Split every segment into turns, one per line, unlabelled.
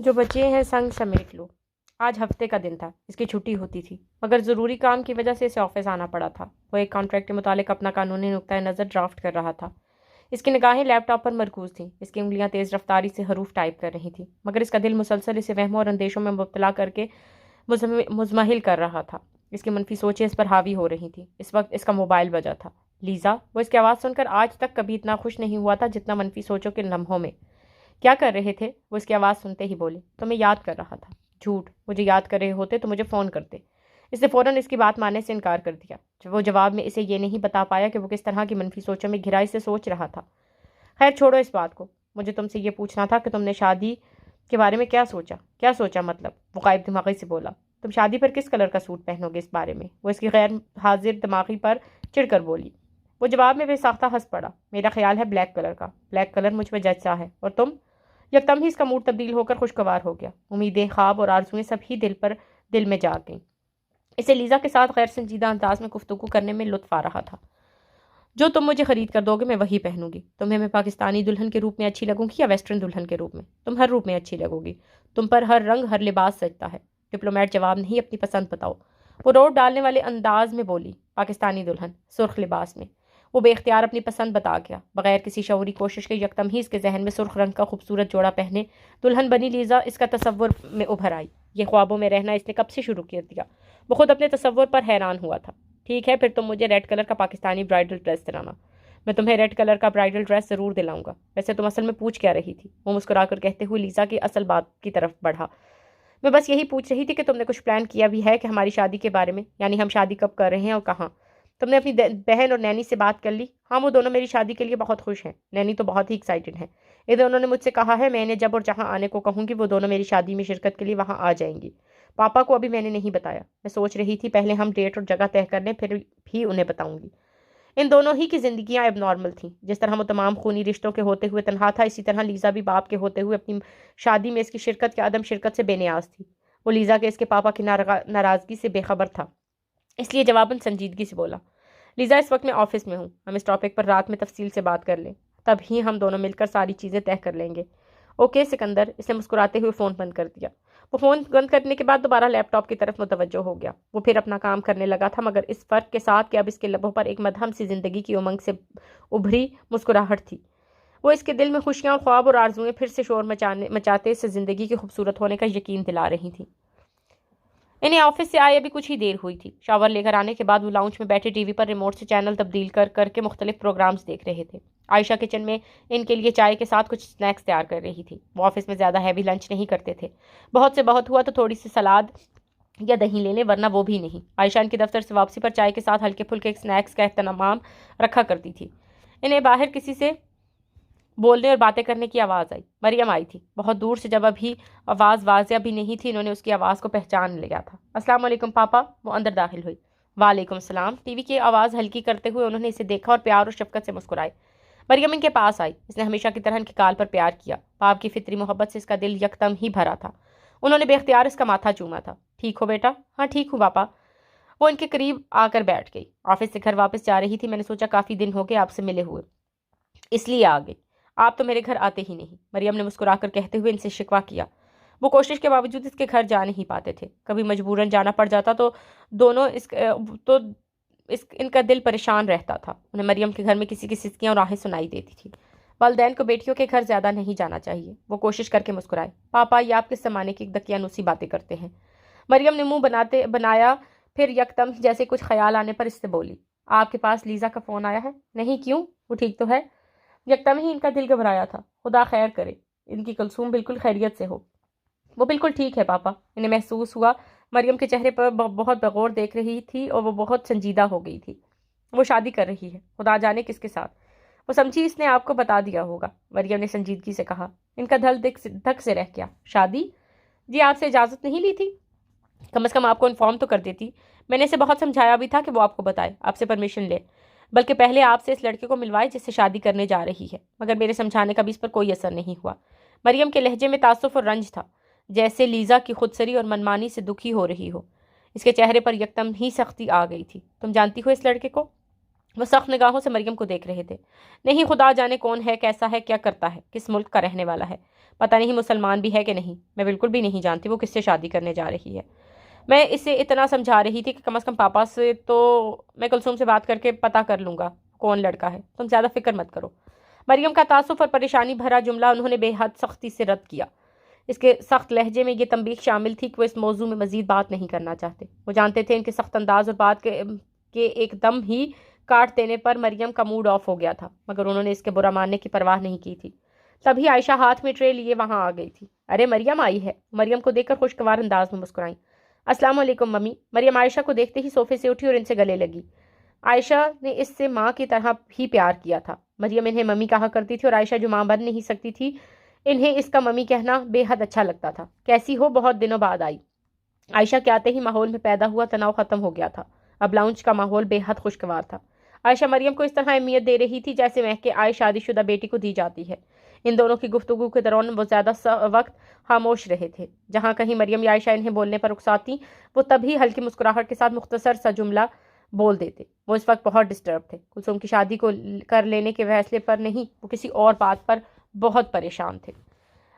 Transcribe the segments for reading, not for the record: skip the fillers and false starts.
جو بچے ہیں سنگ سمیٹ لو۔ آج ہفتے کا دن تھا، اس کی چھٹی ہوتی تھی، مگر ضروری کام کی وجہ سے اسے آفس آنا پڑا تھا۔ وہ ایک کانٹریکٹ کے متعلق اپنا قانونی نقطۂ نظر ڈرافٹ کر رہا تھا۔ اس کی نگاہیں لیپ ٹاپ پر مرکوز تھیں، اس کی انگلیاں تیز رفتاری سے حروف ٹائپ کر رہی تھیں، مگر اس کا دل مسلسل اسے وہموں اور اندیشوں میں مبتلا کر کے مزمحل کر رہا تھا۔ اس کی منفی سوچیں اس پر حاوی ہو رہی تھیں۔ اس وقت اس کا موبائل بجا تھا۔ لیزا! وہ اس کی آواز سن کر آج تک کبھی اتنا خوش نہیں ہوا تھا جتنا منفی سوچوں کے لمحوں میں۔ کیا کر رہے تھے؟ وہ اس کی آواز سنتے ہی بولے۔ تمہیں یاد کر رہا تھا۔ جھوٹ! مجھے یاد کر رہے ہوتے تو مجھے فون کرتے۔ اس نے فوراً اس کی بات ماننے سے انکار کر دیا۔ وہ جواب میں اسے یہ نہیں بتا پایا کہ وہ کس طرح کی منفی سوچوں میں گہرائی سے سوچ رہا تھا۔ خیر چھوڑو اس بات کو، مجھے تم سے یہ پوچھنا تھا کہ تم نے شادی کے بارے میں کیا سوچا؟ کیا سوچا مطلب؟ وہ غائب دماغی سے بولا۔ تم شادی پر کس کلر کا سوٹ پہنو گے اس بارے میں؟ وہ اس کی غیر حاضر دماغی پر چڑھ کر بولی۔ وہ جواب میں بے ساختہ ہنس پڑا۔ میرا خیال ہے بلیک کلر کا۔ بلیک کلر مجھ پہ جچتا ہے۔ اور تم؟ یکدم ہی اس کا موڈ تبدیل ہو کر خوشگوار ہو گیا۔ امیدیں، خواب اور آرزوئیں سب ہی دل میں جاگ گئیں۔ اسے لیزا کے ساتھ غیر سنجیدہ انداز میں گفتگو کرنے میں لطف آ رہا تھا۔ جو تم مجھے خرید کر دو گے میں وہی پہنوں گی۔ تمہیں میں پاکستانی دلہن کے روپ میں اچھی لگوں گی یا ویسٹرن دلہن کے روپ میں؟ تم ہر روپ میں اچھی لگو گی۔ تم پر ہر رنگ، ہر لباس سجتا ہے۔ ڈپلومیٹ جواب نہیں، اپنی پسند بتاؤ۔ وہ روٹ ڈالنے والے انداز میں بولی۔ پاکستانی دلہن، سرخ لباس میں۔ وہ بے اختیار اپنی پسند بتا گیا۔ بغیر کسی شعوری کوشش کے یکدم ہی اس کے ذہن میں سرخ رنگ کا خوبصورت جوڑا پہنے دلہن بنی لیزا اس کا تصور میں ابھر آئی۔ یہ خوابوں میں رہنا اس نے کب سے شروع کر دیا؟ وہ خود اپنے تصور پر حیران ہوا تھا۔ ٹھیک ہے، پھر تم مجھے ریڈ کلر کا پاکستانی برائڈل ڈریس دلانا۔ میں تمہیں ریڈ کلر کا برائڈل ڈریس ضرور دلاؤں گا۔ ویسے تم اصل میں پوچھ کیا رہی تھی؟ وہ مسکرا کر کہتے ہوئے لیزا کی اصل بات کی طرف بڑھا۔ میں بس یہی پوچھ رہی تھی کہ تم نے کچھ پلان کیا بھی ہے کہ ہماری شادی کے بارے میں، یعنی ہم شادی کب کر رہے ہیں اور کہاں؟ تم نے اپنی بہن اور نینی سے بات کر لی؟ ہاں، وہ دونوں میری شادی کے لیے بہت خوش ہیں۔ نینی تو بہت ہی ایکسائٹڈ ہیں۔ ادھر انہوں نے مجھ سے کہا ہے میں انہیں جب اور جہاں آنے کو کہوں گی وہ دونوں میری شادی میں شرکت کے لیے وہاں آ جائیں گی۔ پاپا کو ابھی میں نے نہیں بتایا۔ میں سوچ رہی تھی پہلے ہم ڈیٹ اور جگہ طے کر لیں، پھر بھی انہیں بتاؤں گی۔ ان دونوں ہی کی زندگیاں اب نارمل تھیں۔ جس طرح وہ تمام خونی رشتوں کے ہوتے ہوئے تنہا تھا، اسی طرح لیزا بھی باپ کے ہوتے ہوئے اپنی شادی میں اس کی شرکت یا عدم شرکت سے بے نیاز تھی۔ وہ لیزا کے اس کے پاپا کی ناراضگی سے بے خبر تھا، اس لیے جواباً سنجیدگی سے بولا۔ لیزا، اس وقت میں آفس میں ہوں، ہم اس ٹاپک پر رات میں تفصیل سے بات کر لیں، تب ہی ہم دونوں مل کر ساری چیزیں طے کر لیں گے۔ اوکے سکندر، اس نے مسکراتے ہوئے فون بند کر دیا۔ وہ فون بند کرنے کے بعد دوبارہ لیپ ٹاپ کی طرف متوجہ ہو گیا۔ وہ پھر اپنا کام کرنے لگا تھا، مگر اس فرق کے ساتھ کہ اب اس کے لبوں پر ایک مدھم سی زندگی کی امنگ سے ابھری مسکراہٹ تھی۔ وہ اس کے دل میں خوشیاں، خواب اور آرزوئیں پھر سے شور مچاتے اسے زندگی کے خوبصورت ہونے کا یقین دلا رہی تھیں۔ انہیں آفس سے آئے ابھی کچھ ہی دیر ہوئی تھی۔ شاور لے کر آنے کے بعد وہ لاؤنج میں بیٹھے ٹی وی پر ریموٹ سے چینل تبدیل کر کے مختلف پروگرامز دیکھ رہے تھے۔ عائشہ کچن میں ان کے لیے چائے کے ساتھ کچھ سنیکس تیار کر رہی تھی۔ وہ آفس میں زیادہ ہیوی لنچ نہیں کرتے تھے۔ بہت سے بہت ہوا تو تھوڑی سی سلاد یا دہی لے لیں، ورنہ وہ بھی نہیں۔ عائشہ ان کے دفتر سے واپسی پر چائے کے ساتھ ہلکے پھلکے سنیکس کا اہتمام رکھا کرتی تھی۔ انہیں باہر کسی سے بولنے اور باتیں کرنے کی آواز آئی۔ مریم آئی تھی، بہت دور سے۔ جب ابھی آواز واضح بھی نہیں تھی، انہوں نے اس کی آواز کو پہچان لیا تھا۔ السلام علیکم پاپا۔ وہ اندر داخل ہوئی۔ وعلیکم السلام۔ ٹی وی کی آواز ہلکی کرتے ہوئے انہوں نے اسے دیکھا اور پیار اور شفقت سے مسکرائے۔ مریم ان کے پاس آئی۔ اس نے ہمیشہ کی طرح ان کی کال پر پیار کیا۔ باپ کی فطری محبت سے اس کا دل یکدم ہی بھرا تھا۔ انہوں نے بے اختیار اس کا ماتھا چوما تھا۔ ٹھیک ہو بیٹا؟ ہاں ٹھیک ہوں پاپا۔ وہ ان کے قریب آ کر بیٹھ گئی۔ آفس سے گھر واپس جا رہی تھی۔ میں نے سوچا کافی دن ہو گئے آپ سے ملے ہوئے، اس لیے آ گئی۔ آپ تو میرے گھر آتے ہی نہیں، مریم نے مسکرا کر کہتے ہوئے ان سے شکوہ کیا۔ وہ کوشش کے باوجود اس کے گھر جا نہیں پاتے تھے۔ کبھی مجبوراً جانا پڑ جاتا تو ان کا دل پریشان رہتا تھا۔ انہیں مریم کے گھر میں کسی کی سسکیاں اور آہیں سنائی دیتی تھی۔ والدین کو بیٹیوں کے گھر زیادہ نہیں جانا چاہیے۔ وہ کوشش کر کے مسکرائے۔ پاپا، یہ آپ کس زمانے کی دقیانوسی باتیں کرتے ہیں؟ مریم نے منہ بنایا، پھر یکدم جیسے کچھ خیال آنے پر اس سے بولی۔ آپ کے پاس لیزا کا فون آیا ہے؟ نہیں، کیوں؟ وہ ٹھیک تو ہے؟ یکدم ہی ان کا دل گھبرایا تھا۔ خدا خیر کرے، ان کی کلثوم بالکل خیریت سے ہو۔ وہ بالکل ٹھیک ہے پاپا۔ انہیں محسوس ہوا مریم کے چہرے پر بہت بغور دیکھ رہی تھی اور وہ بہت سنجیدہ ہو گئی تھی۔ وہ شادی کر رہی ہے، خدا جانے کس کے ساتھ۔ وہ سمجھی اس نے آپ کو بتا دیا ہوگا، مریم نے سنجیدگی سے کہا۔ ان کا دل دھک سے رہ گیا۔ شادی؟ جی، آپ سے اجازت نہیں لی تھی؟ کم از کم آپ کو انفارم تو کر دیتی۔ میں نے اسے بہت سمجھایا بھی تھا کہ وہ آپ کو بتائے، آپ سے پرمیشن لے، بلکہ پہلے آپ سے اس لڑکے کو ملوائے جس سے شادی کرنے جا رہی ہے، مگر میرے سمجھانے کا بھی اس پر کوئی اثر نہیں ہوا۔ مریم کے لہجے میں تعصب اور رنج تھا، جیسے لیزا کی خودسری اور منمانی سے دکھی ہو رہی ہو۔ اس کے چہرے پر یکدم ہی سختی آ گئی تھی۔ تم جانتی ہو اس لڑکے کو؟ وہ سخت نگاہوں سے مریم کو دیکھ رہے تھے۔ نہیں، خدا جانے کون ہے، کیسا ہے، کیا کرتا ہے، کس ملک کا رہنے والا ہے، پتہ نہیں مسلمان بھی ہے کہ نہیں، میں بالکل بھی نہیں جانتی وہ کس سے شادی کرنے جا رہی ہے۔ میں اسے اتنا سمجھا رہی تھی کہ کم از کم پاپا سے تو میں کلثوم سے بات کر کے پتہ کر لوں گا کون لڑکا ہے، تم زیادہ فکر مت کرو۔ مریم کا تعصب اور پریشانی بھرا جملہ انہوں نے بے حد سختی سے رد کیا۔ اس کے سخت لہجے میں یہ تنبیہ شامل تھی کہ وہ اس موضوع میں مزید بات نہیں کرنا چاہتے۔ وہ جانتے تھے ان کے سخت انداز اور بات کے ایک دم ہی کاٹ دینے پر مریم کا موڈ آف ہو گیا تھا، مگر انہوں نے اس کے برا ماننے کی پرواہ نہیں کی تھی۔ تبھی عائشہ ہاتھ میں ٹرے لیے وہاں آ گئی تھی۔ ارے مریم آئی ہے، مریم کو دیکھ کر خوشگوار انداز میں مسکرائیں۔ السلام علیکم ممی۔ مریم عائشہ کو دیکھتے ہی صوفے سے اٹھی اور ان سے گلے لگی۔ عائشہ نے اس سے ماں کی طرح ہی پیار کیا تھا۔ مریم انہیں ممی کہا کرتی تھی اور عائشہ جو ماں بن نہیں سکتی تھی، انہیں اس کا ممی کہنا بے حد اچھا لگتا تھا۔ کیسی ہو، بہت دنوں بعد آئی۔ عائشہ کے آتے ہی ماحول میں پیدا ہوا تناؤ ختم ہو گیا تھا۔ اب لاؤنج کا ماحول بے حد خوشگوار تھا۔ عائشہ مریم کو اس طرح اہمیت دے رہی تھی جیسے مہکے آئے شادی شدہ بیٹی کو دی جاتی ہے۔ ان دونوں کی گفتگو کے دوران وہ زیادہ وقت خاموش رہے تھے۔ جہاں کہیں مریم یا عائشہ انہیں بولنے پر اکساتی، وہ تبھی ہلکی مسکراہٹ کے ساتھ مختصر سا جملہ بول دیتے۔ وہ اس وقت بہت ڈسٹرب تھے، کلثوم کی شادی کو کر لینے کے فیصلے پر نہیں، وہ کسی اور بات پر بہت پریشان تھے۔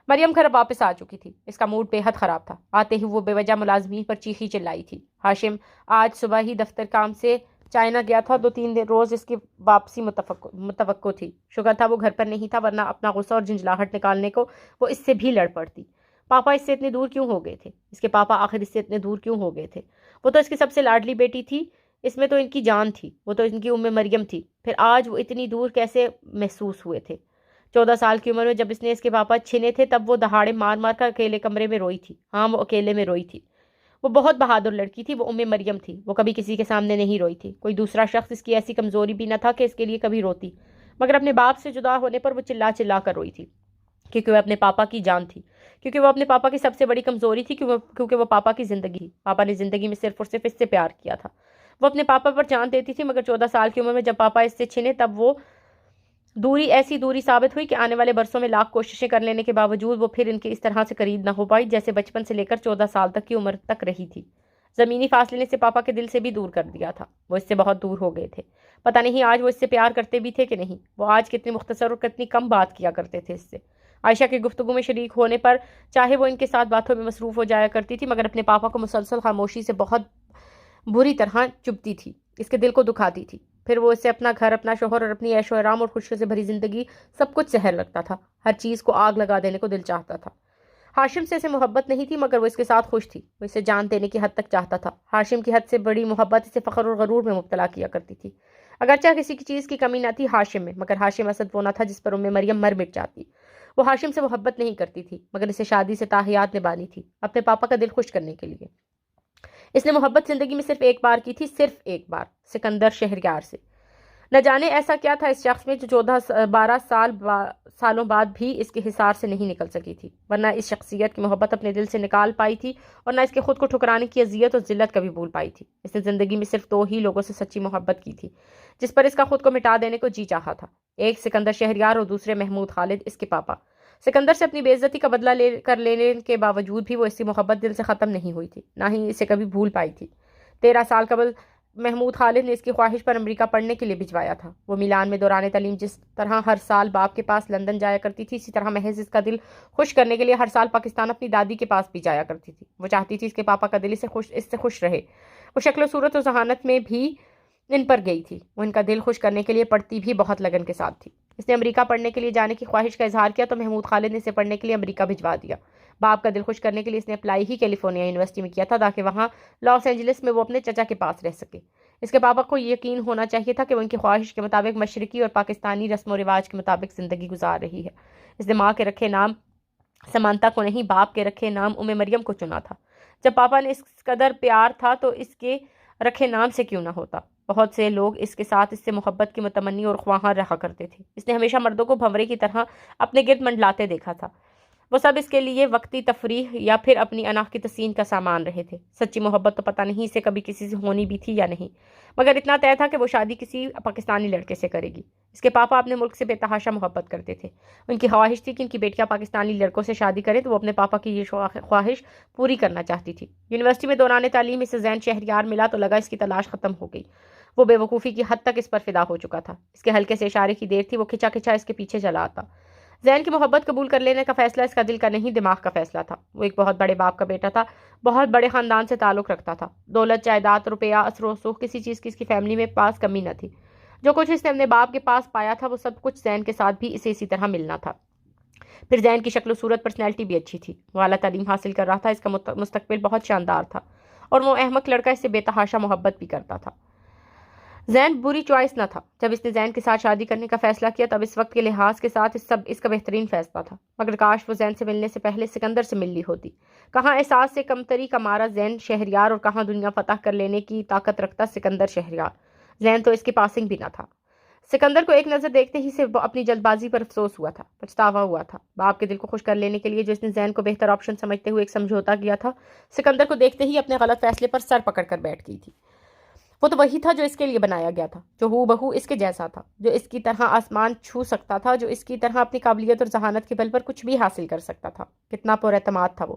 مریم گھر واپس آ چکی تھی۔ اس کا موڈ بے حد خراب تھا۔ آتے ہی وہ بے وجہ ملازمین پر چیخی چلائی تھی۔ ہاشم آج صبح ہی دفتر کام سے چائنا گیا تھا، 2-3 روز اس کی واپسی متوقع تھی۔ شکر تھا وہ گھر پر نہیں تھا، ورنہ اپنا غصہ اور جھنجھلاہٹ نکالنے کو وہ اس سے بھی لڑ پڑتی۔ پاپا اس سے اتنے دور کیوں ہو گئے تھے؟ اس کے پاپا آخر اس سے اتنے دور کیوں ہو گئے تھے؟ وہ تو اس کی سب سے لاڈلی بیٹی تھی، اس میں تو ان کی جان تھی، وہ تو ان کی مریم تھی، پھر آج وہ اتنی دور کیسے محسوس ہوئے تھے؟ 14 سال کی عمر میں جب اس نے اس کے پاپا چھنے تھے، تب وہ دہاڑے مار مار کر اکیلے کمرے میں روئی تھی۔ ہاں، وہ اکیلے میں روئی تھی۔ وہ بہت بہادر لڑکی تھی، وہ مریم تھی۔ وہ کبھی کسی کے سامنے نہیں روئی تھی۔ کوئی دوسرا شخص اس کی ایسی کمزوری بھی نہ تھا کہ اس کے لیے کبھی روتی، مگر اپنے باپ سے جدا ہونے پر وہ چلا چلا کر روئی تھی، کیونکہ وہ اپنے پاپا کی جان تھی، کیونکہ وہ اپنے پاپا کی سب سے بڑی کمزوری تھی، کیونکہ وہ پاپا کی زندگی تھی۔ پاپا نے زندگی میں صرف اور صرف اس سے پیار کیا تھا۔ وہ اپنے پاپا پر جان دیتی تھی، مگر 14 سال کی عمر میں جب پاپا اس سے چھنے، تب وہ دوری ایسی دوری ثابت ہوئی کہ آنے والے برسوں میں لاکھ کوششیں کر لینے کے باوجود وہ پھر ان کے اس طرح سے قریب نہ ہو پائی جیسے بچپن سے لے کر 14 سال تک کی عمر تک رہی تھی۔ زمینی فاصلے نے اسے پاپا کے دل سے بھی دور کر دیا تھا۔ وہ اس سے بہت دور ہو گئے تھے۔ پتہ نہیں آج وہ اس سے پیار کرتے بھی تھے کہ نہیں۔ وہ آج کتنی مختصر اور کتنی کم بات کیا کرتے تھے اس سے۔ عائشہ کی گفتگو میں شریک ہونے پر چاہے وہ ان کے ساتھ باتوں میں مصروف ہو جایا کرتی تھی، مگر اپنے پاپا کو مسلسل خاموشی سے بہت بری طرح چبھتی تھی، اس کے دل کو دکھاتی تھی۔ پھر وہ اسے اپنا گھر، اپنا شوہر اور اپنی عیش و آرام اور خوشیوں سے بھری زندگی سب کچھ زہر لگتا تھا۔ ہر چیز کو آگ لگا دینے کو دل چاہتا تھا۔ ہاشم سے اسے محبت نہیں تھی، مگر وہ اس کے ساتھ خوش تھی۔ وہ اسے جان دینے کی حد تک چاہتا تھا۔ ہاشم کی حد سے بڑی محبت اسے فخر اور غرور میں مبتلا کیا کرتی تھی۔ اگرچہ کسی کی چیز کی کمی نہ تھی ہاشم میں، مگر ہاشم اسد وہ نہ تھا جس پر مریم مر مٹ جاتی۔ وہ ہاشم سے محبت نہیں کرتی تھی، مگر اسے شادی سے تاحیات نبھانی تھی، اپنے پاپا کا دل خوش کرنے کے لیے۔ اس نے محبت زندگی میں صرف ایک بار کی تھی، صرف ایک بار، سکندر شہریار سے۔ نہ جانے ایسا کیا تھا اس شخص میں جو 12 سالوں بعد بھی اس کے حصار سے نہیں نکل سکی تھی، ورنہ اس شخصیت کی محبت اپنے دل سے نکال پائی تھی، اور نہ اس کے خود کو ٹھکرانے کی اذیت اور ذلت کبھی بھول پائی تھی۔ اس نے زندگی میں صرف 2 ہی لوگوں سے سچی محبت کی تھی، جس پر اس کا خود کو مٹا دینے کو جی چاہا تھا، ایک سکندر شہریار اور دوسرے محمود خالد، اس کے پاپا۔ سکندر سے اپنی بے عزتی کا بدلہ لینے کے باوجود بھی وہ اس کی محبت دل سے ختم نہیں ہوئی تھی، نہ ہی اسے کبھی بھول پائی تھی۔ 13 سال قبل محمود خالد نے اس کی خواہش پر امریکہ پڑھنے کے لیے بھجوایا تھا۔ وہ میلان میں دوران تعلیم جس طرح ہر سال باپ کے پاس لندن جایا کرتی تھی، اسی طرح محض اس کا دل خوش کرنے کے لیے ہر سال پاکستان اپنی دادی کے پاس بھی جایا کرتی تھی۔ وہ چاہتی تھی اس کے پاپا کا دل اس سے خوش رہے۔ وہ شکل و صورت و ذہانت میں بھی ان پر گئی تھی۔ وہ ان کا دل خوش کرنے کے لیے پڑھتی بھی بہت لگن کے ساتھ تھی۔ اس نے امریکہ پڑھنے کے لیے جانے کی خواہش کا اظہار کیا تو محمود خالد نے اسے پڑھنے کے لیے امریکہ بھجوا دیا۔ باپ کا دل خوش کرنے کے لیے اس نے اپلائی ہی کیلیفورنیا یونیورسٹی میں کیا تھا تاکہ وہاں لاس اینجلس میں وہ اپنے چچا کے پاس رہ سکے۔ اس کے پاپا کو یقین ہونا چاہیے تھا کہ وہ ان کی خواہش کے مطابق مشرقی اور پاکستانی رسم و رواج کے مطابق زندگی گزار رہی ہے۔ اس نے ماں کے رکھے نام سمانتا کو نہیں، باپ کے رکھے نام مریم کو چنا تھا۔ جب پاپا نے اس قدر پیار تھا تو اس کے رکھے نام سے کیوں نہ ہوتا؟ بہت سے لوگ اس کے ساتھ اس سے محبت کی متمنی اور خواہاں رہا کرتے تھے۔ اس نے ہمیشہ مردوں کو بھنورے کی طرح اپنے گرد منڈلاتے دیکھا تھا۔ وہ سب اس کے لیے وقتی تفریح یا پھر اپنی انا کی تسکین کا سامان رہے تھے۔ سچی محبت تو پتہ نہیں اسے کبھی کسی سے ہونی بھی تھی یا نہیں، مگر اتنا طے تھا کہ وہ شادی کسی پاکستانی لڑکے سے کرے گی۔ اس کے پاپا اپنے ملک سے بے تحاشا محبت کرتے تھے۔ ان کی خواہش تھی کہ ان کی بیٹیاں پاکستانی لڑکوں سے شادی کریں، تو وہ اپنے پاپا کی یہ خواہش پوری کرنا چاہتی تھی۔ یونیورسٹی میں دوران تعلیم اسے زین شہریار ملا تو لگا اس کی تلاش ختم ہو گئی۔ وہ بے وقوفی کی حد تک اس پر فدا ہو چکا تھا۔ اس کے ہلکے سے اشارے کی دیر تھی، وہ کھچا کھچا اس کے پیچھے چلا آتا۔ زین کی محبت قبول کر لینے کا فیصلہ اس کا دل کا نہیں، دماغ کا فیصلہ تھا۔ وہ ایک بہت بڑے باپ کا بیٹا تھا، بہت بڑے خاندان سے تعلق رکھتا تھا۔ دولت، جائیداد، روپیہ، اثر و رسوخ، کسی چیز کی اس کی فیملی میں پاس کمی نہ تھی۔ جو کچھ اس نے اپنے باپ کے پاس پایا تھا وہ سب کچھ زین کے ساتھ بھی اسے اسی طرح ملنا تھا۔ پھر زین کی شکل و صورت، پرسنالٹی بھی اچھی تھی۔ وہ اعلیٰ تعلیم حاصل کر رہا تھا، اس کا مستقبل بہت شاندار تھا، اور وہ احمق لڑکا اس سے بے تحاشا محبت بھی کرتا تھا۔ زین بری چوائس نہ تھا۔ جب اس نے زین کے ساتھ شادی کرنے کا فیصلہ کیا تب اس وقت کے لحاظ کے ساتھ اس کا بہترین فیصلہ تھا، مگر کاش وہ زین سے ملنے سے پہلے سکندر سے مل لی ہوتی۔ کہاں احساس سے کمتری کا مارا زین شہریار، اور کہاں دنیا فتح کر لینے کی طاقت رکھتا سکندر شہریار۔ زین تو اس کی پاسنگ بھی نہ تھا۔ سکندر کو ایک نظر دیکھتے ہی سے اپنی جلد بازی پر افسوس ہوا تھا، پچھتاوا ہوا تھا۔ باپ کے دل کو خوش کر لینے کے لیے جو اس نے زین کو بہتر آپشن سمجھتے ہوئے ایک سمجھوتا کیا تھا، سکندر کو دیکھتے ہی اپنے غلط فیصلے پر سر پکڑ کر بیٹھ گئی تھی۔ وہ تو وہی تھا جو اس کے لیے بنایا گیا تھا، جو ہو بہو اس کے جیسا تھا، جو اس کی طرح آسمان چھو سکتا تھا، جو اس کی طرح اپنی قابلیت اور ذہانت کے بل پر کچھ بھی حاصل کر سکتا تھا۔ کتنا پر اعتماد تھا وہ۔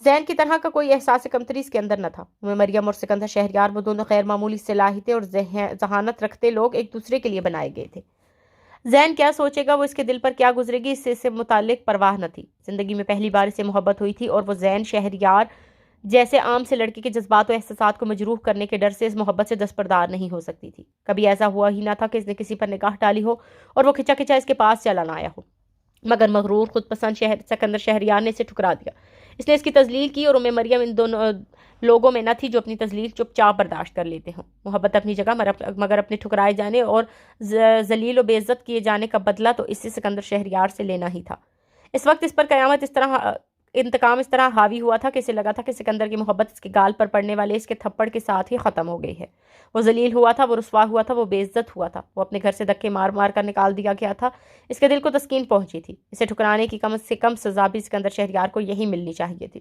زین کی طرح کا کوئی احساس کمتری اس کے اندر نہ تھا۔ مریم اور سکندر شہریار، وہ دونوں غیر معمولی صلاحیتیں اور ذہانت رکھتے لوگ ایک دوسرے کے لیے بنائے گئے تھے۔ زین کیا سوچے گا، وہ اس کے دل پر کیا گزرے گی، اس سے متعلق پرواہ نہ تھی۔ زندگی میں پہلی بار اسے محبت ہوئی تھی، اور وہ زین شہریار جیسے عام سے لڑکے کے جذبات و احساسات کو مجروح کرنے کے ڈر سے اس محبت سے دستبردار نہیں ہو سکتی تھی۔ کبھی ایسا ہوا ہی نہ تھا کہ اس نے کسی پر نگاہ ڈالی ہو اور وہ کھچا کھچا اس کے پاس چلا نہ آیا ہو، مگر مغرور خود پسند سکندر شہریار نے اسے ٹھکرا دیا۔ اس نے اس کی تذلیل کی، اور مریم ان دونوں لوگوں میں نہ تھی جو اپنی تذلیل چپ چاپ برداشت کر لیتے ہوں۔ محبت اپنی جگہ، مگر اپنے ٹھکرائے جانے اور ذلیل و بے عزت کیے جانے کا بدلہ تو اس سے سکندر شہریار سے لینا ہی تھا۔ اس وقت اس پر قیامت انتقام اس طرح حاوی ہوا تھا کہ اسے لگا تھا کہ سکندر کی محبت اس کے گال پر پڑنے والے اس کے تھپڑ کے ساتھ ہی ختم ہو گئی ہے۔ وہ ذلیل ہوا تھا، وہ رسوا ہوا تھا، وہ بے عزت ہوا تھا، وہ اپنے گھر سے دھکے مار مار کر نکال دیا گیا تھا۔ اس کے دل کو تسکین پہنچی تھی۔ اسے ٹھکرانے کی کم سے کم سزا بھی سکندر شہریار کو یہی ملنی چاہیے تھی۔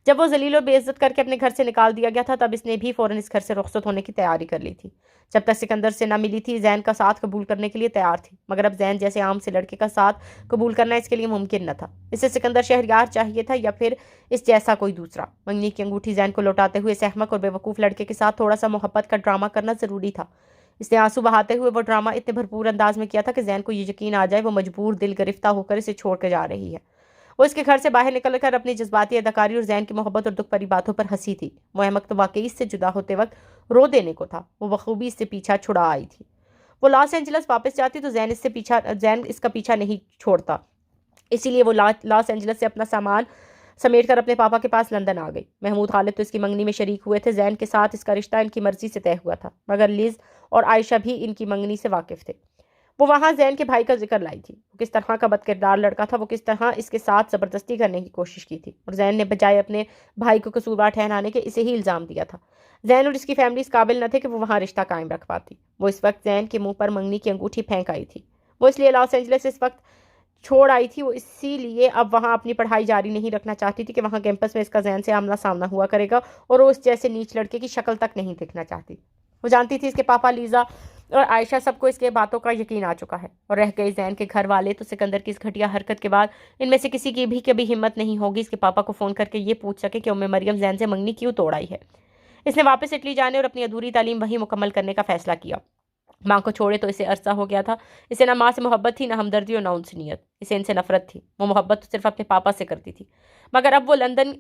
جب وہ ذلیل و بے عزت کر کے اپنے گھر سے نکال دیا گیا تھا تب اس نے بھی فوراً اس گھر سے رخصت ہونے کی تیاری کر لی تھی۔ جب تک سکندر سے نہ ملی تھی زین کا ساتھ قبول کرنے کے لیے تیار تھی، مگر اب زین جیسے عام سے لڑکے کا ساتھ قبول کرنا اس کے لیے ممکن نہ تھا۔ اسے سکندر شہریار چاہیے تھا یا پھر اس جیسا کوئی دوسرا۔ منگنی کی انگوٹھی زین کو لوٹاتے ہوئے اس احمق اور بے وقوف لڑکے کے ساتھ تھوڑا سا محبت کا ڈرامہ کرنا ضروری تھا۔ اس نے آنسو بہاتے ہوئے وہ ڈرامہ اتنے بھرپور انداز میں کیا تھا کہ زین کو یہ یقین آ جائے وہ مجبور دل گرفتہ ہو کر اسے چھوڑ کے جا رہی ہے۔ وہ اس کے گھر سے باہر نکل کر اپنی جذباتی اداکاری اور زین کی محبت اور دکھ بھری باتوں پر ہنسی تھی۔ وہ احمق تو واقعی اس سے جدا ہوتے وقت رو دینے کو تھا۔ وہ بخوبی اس سے پیچھا چھڑا آئی تھی۔ وہ لاس اینجلس واپس جاتی تو زین اس کا پیچھا نہیں چھوڑتا، اسی لیے وہ لاس اینجلس سے اپنا سامان سمیٹ کر اپنے پاپا کے پاس لندن آ گئی۔ محمود خالد تو اس کی منگنی میں شریک ہوئے تھے۔ زین کے ساتھ اس کا رشتہ ان کی مرضی سے طے ہوا تھا، مگر لیز اور عائشہ بھی ان کی منگنی سے واقف تھے۔ وہ وہاں زین کے بھائی کا ذکر لائی تھی۔ وہ کس طرح کا بد کردار لڑکا تھا، وہ کس طرح اس کے ساتھ زبردستی کرنے کی کوشش کی تھی، اور زین نے بجائے اپنے بھائی کو قصوروار ٹھہرانے کے اسے ہی الزام دیا تھا۔ زین اور اس کی فیملی اس قابل نہ تھے کہ وہ وہاں رشتہ قائم رکھ پاتی۔ وہ اس وقت زین کے منہ پر منگنی کی انگوٹھی پھینک آئی تھی۔ وہ اس لیے لاس اینجلس اس وقت چھوڑ آئی تھی، وہ اسی لیے اب وہاں اپنی پڑھائی جاری نہیں رکھنا چاہتی تھی کہ وہاں کیمپس میں اس کا زین سے آمنا سامنا ہوا کرے گا، اور وہ اس جیسے نیچ لڑکے کی شکل تک نہیں دکھنا چاہتی۔ وہ جانتی تھی اس کے پاپا، لیزا اور عائشہ، سب کو اس کے باتوں کا یقین آ چکا ہے، اور رہ گئے زین کے گھر والے تو سکندر کی اس گھٹیا حرکت کے بعد ان میں سے کسی کی بھی کبھی ہمت نہیں ہوگی اس کے پاپا کو فون کر کے یہ پوچھ سکے کہ مریم زین سے منگنی کیوں توڑ آئی ہے۔ اس نے واپس اٹلی جانے اور اپنی ادھوری تعلیم وہیں مکمل کرنے کا فیصلہ کیا۔ ماں کو چھوڑے تو اسے عرصہ ہو گیا تھا۔ اسے نہ ماں سے محبت تھی، نہ ہمدردی اور نہ انسانیت۔ اسے ان سے نفرت تھی۔ وہ محبت تو صرف اپنے پاپا سے کرتی تھی، مگر اب وہ لندن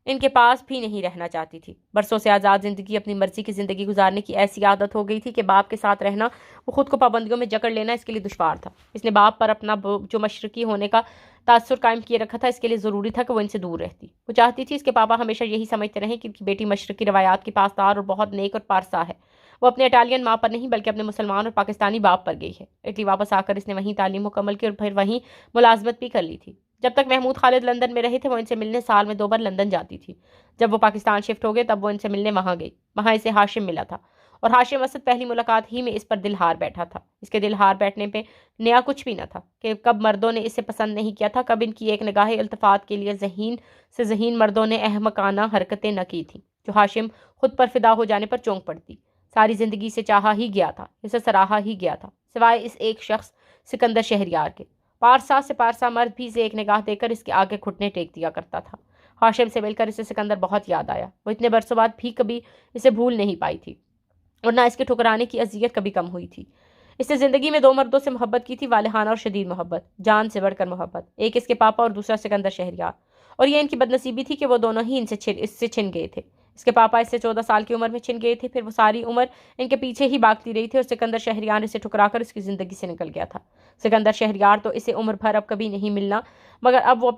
ان کے پاس بھی نہیں رہنا چاہتی تھی۔ برسوں سے آزاد زندگی، اپنی مرضی کی زندگی گزارنے کی ایسی عادت ہو گئی تھی کہ باپ کے ساتھ رہنا، وہ خود کو پابندیوں میں جکڑ لینا اس کے لیے دشوار تھا۔ اس نے باپ پر اپنا جو مشرقی ہونے کا تاثر قائم کیے رکھا تھا، اس کے لیے ضروری تھا کہ وہ ان سے دور رہتی۔ وہ چاہتی تھی اس کے پاپا ہمیشہ یہی سمجھتے رہیں کہ ان کی بیٹی مشرقی روایات کی پاسدار اور بہت نیک اور پارسا ہے۔ وہ اپنے اٹالین ماں پر نہیں بلکہ اپنے مسلمان اور پاکستانی باپ پر گئی ہے۔ اٹلی واپس آ کر اس نے وہیں تعلیم مکمل کی اور پھر وہیں ملازمت بھی کر لی تھی۔ جب تک محمود خالد لندن میں رہے تھے وہ ان سے ملنے سال میں 2 بار لندن جاتی تھی۔ جب وہ پاکستان شفٹ ہو گئے تب وہ ان سے ملنے وہاں گئی۔ وہاں اسے ہاشم ملا تھا، اور ہاشم اسد پہلی ملاقات ہی میں اس پر دل ہار بیٹھا تھا۔ اس کے دل ہار بیٹھنے پہ نیا کچھ بھی نہ تھا کہ کب مردوں نے اسے پسند نہیں کیا تھا، کب ان کی ایک نگاہ التفات کے لیے ذہین سے ذہین مردوں نے احمقانہ حرکتیں نہ کی تھیں جو ہاشم خود پر فدا ہو جانے پر چونک پڑتی۔ ساری زندگی سے چاہا ہی گیا تھا، اسے سراہا ہی گیا تھا، سوائے اس ایک شخص سکندر شہریار کے۔ پارسا سے پارسا مرد بھی اسے ایک نگاہ دے کر اس کے آگے گھٹنے ٹیک دیا کرتا تھا۔ ہاشم سے مل کر اسے سکندر بہت یاد آیا۔ وہ اتنے برسوں بعد بھی کبھی اسے بھول نہیں پائی تھی۔ اور نہ اس کے ٹھکرانے کی اذیت کبھی کم ہوئی تھی۔ اس نے زندگی میں 2 مردوں سے محبت کی تھی، والہانہ اور شدید محبت، جان سے بڑھ کر محبت، ایک اس کے پاپا اور دوسرا سکندر شہریار۔ اور یہ ان کی بدنصیبی تھی کہ وہ دونوں ہی اس سے چھن گئے تھے۔ اس کے پاپا اس سے 14 سال کی عمر میں چھن گئے تھے، پھر وہ ساری عمر ان کے پیچھے ہی بھاگتی رہی تھی، اور سکندر شہریار اسے ٹھکرا کر اس کی زندگی سے نکل گیا تھا۔ سکندر شہریار تو اسے عمر بھر اب کبھی نہیں ملنا، مگر اب وہ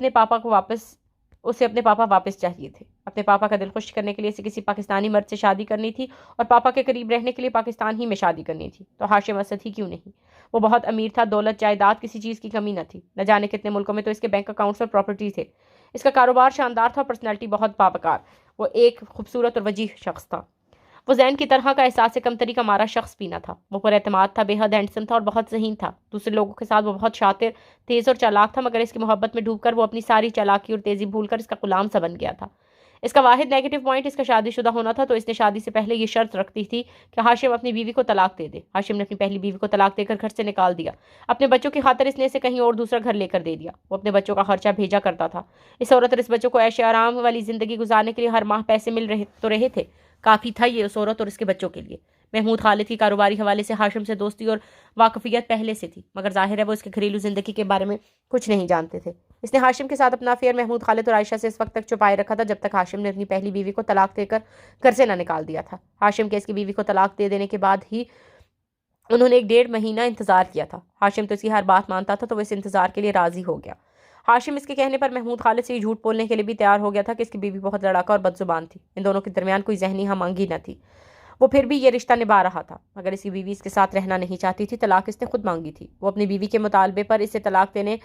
اسے اپنے پاپا واپس چاہیے تھے۔ اپنے پاپا کا دل خوش کرنے کے لیے اسے کسی پاکستانی مرد سے شادی کرنی تھی، اور پاپا کے قریب رہنے کے لیے پاکستان ہی میں شادی کرنی تھی۔ تو ہاشم اسد ہی کیوں نہیں؟ وہ بہت امیر تھا، دولت، جائیداد، کسی چیز کی کمی نہ تھی۔ نہ جانے کتنے ملکوں میں تو اس کے بینک اکاؤنٹس اور پراپرٹی تھے۔ اس کا کاروبار شاندار تھا اور پرسنالٹی بہت باوقار۔ وہ ایک خوبصورت اور وجیح شخص تھا۔ وہ زین کی طرح کا احساس کمتری کا مارا شخص بھی نہ تھا۔ وہ پر اعتماد تھا، بے حد ہینڈسم تھا اور بہت ذہین تھا۔ دوسرے لوگوں کے ساتھ وہ بہت شاطر، تیز اور چالاک تھا، مگر اس کی محبت میں ڈوب کر وہ اپنی ساری چالاکی اور تیزی بھول کر اس کا غلام سا بن گیا تھا۔ اس کا واحد نیگیٹو پوائنٹ اس کا شادی شدہ ہونا تھا، تو اس نے شادی سے پہلے یہ شرط رکھتی تھی کہ ہاشم اپنی بیوی کو طلاق دے دے۔ ہاشم نے اپنی پہلی بیوی کو طلاق دے کر گھر سے نکال دیا۔ اپنے بچوں کی خاطر اس نے اسے کہیں اور دوسرا گھر لے کر دے دیا۔ وہ اپنے بچوں کا خرچہ بھیجا کرتا تھا۔ اس عورت اور اس بچوں کو عیش آرام والی زندگی گزارنے کے لیے ہر ماہ پیسے مل رہے تھے۔ کافی تھا یہ اس عورت اور اس کے بچوں کے لیے۔ محمود خالد کی کاروباری حوالے سے ہاشم سے دوستی اور واقفیت پہلے سے تھی، مگر ظاہر ہے وہ اس کے گھریلو زندگی کے بارے میں کچھ نہیں جانتے تھے۔ اس نے ہاشم کے ساتھ اپنا افیئر محمود خالد اور عائشہ سے اس وقت تک چھپائے رکھا تھا جب تک ہاشم نے اپنی پہلی بیوی کو طلاق دے کر گھر سے نہ نکال دیا تھا۔ ہاشم کے اس کی بیوی کو طلاق دے دینے کے بعد ہی انہوں نے 1.5 مہینہ انتظار کیا تھا۔ ہاشم تو اس کی ہر بات مانتا تھا، تو وہ اس انتظار کے لیے راضی ہو گیا۔ ہاشم اس کے کہنے پر محمود خالد سے یہ جھوٹ بولنے کے لیے بھی تیار ہو گیا تھا کہ اس کی بیوی بہت لڑاکا اور بدزبان تھی۔ ان دونوں کے درمیان کوئی ذہنی ہم آہنگی نہ تھی۔ وہ پھر بھی یہ رشتہ نبھا رہا تھا، مگر اس کی بیوی اس کے ساتھ رہنا نہیں چاہتی تھی۔ طلاق اس نے خود مانگی تھی۔ وہ اپنی بیوی کے مطالبے پر اسے طلاق دینے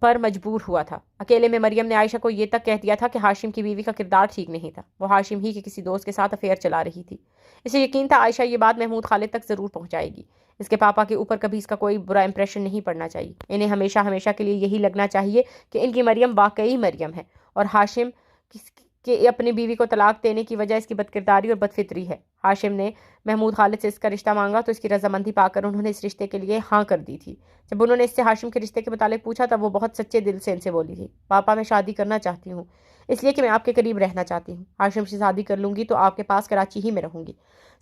پر مجبور ہوا تھا۔ اکیلے میں مریم نے عائشہ کو یہ تک کہہ دیا تھا کہ ہاشم کی بیوی کا کردار ٹھیک نہیں تھا، وہ ہاشم ہی کے کسی دوست کے ساتھ افیئر چلا رہی تھی۔ اسے یقین تھا عائشہ یہ بات محمود خالد تک ضرور پہنچائے گی۔ اس کے پاپا کے اوپر کبھی اس کا کوئی برا امپریشن نہیں پڑنا چاہیے۔ انہیں ہمیشہ کے لیے یہی لگنا چاہیے کہ ان کی مریم واقعی مریم ہے، اور ہاشم کہ اپنی بیوی کو طلاق دینے کی وجہ اس کی بدکرداری اور بدفطری ہے۔ ہاشم نے محمود خالد سے اس کا رشتہ مانگا تو اس کی رضامندی پا کر انہوں نے اس رشتے کے لیے ہاں کر دی تھی۔ جب انہوں نے اس سے ہاشم کے رشتے کے متعلق پوچھا تب وہ بہت سچے دل سے ان سے بولی تھی، پاپا میں شادی کرنا چاہتی ہوں، اس لیے کہ میں آپ کے قریب رہنا چاہتی ہوں۔ ہاشم سے شادی کر لوں گی تو آپ کے پاس کراچی ہی میں رہوں گی۔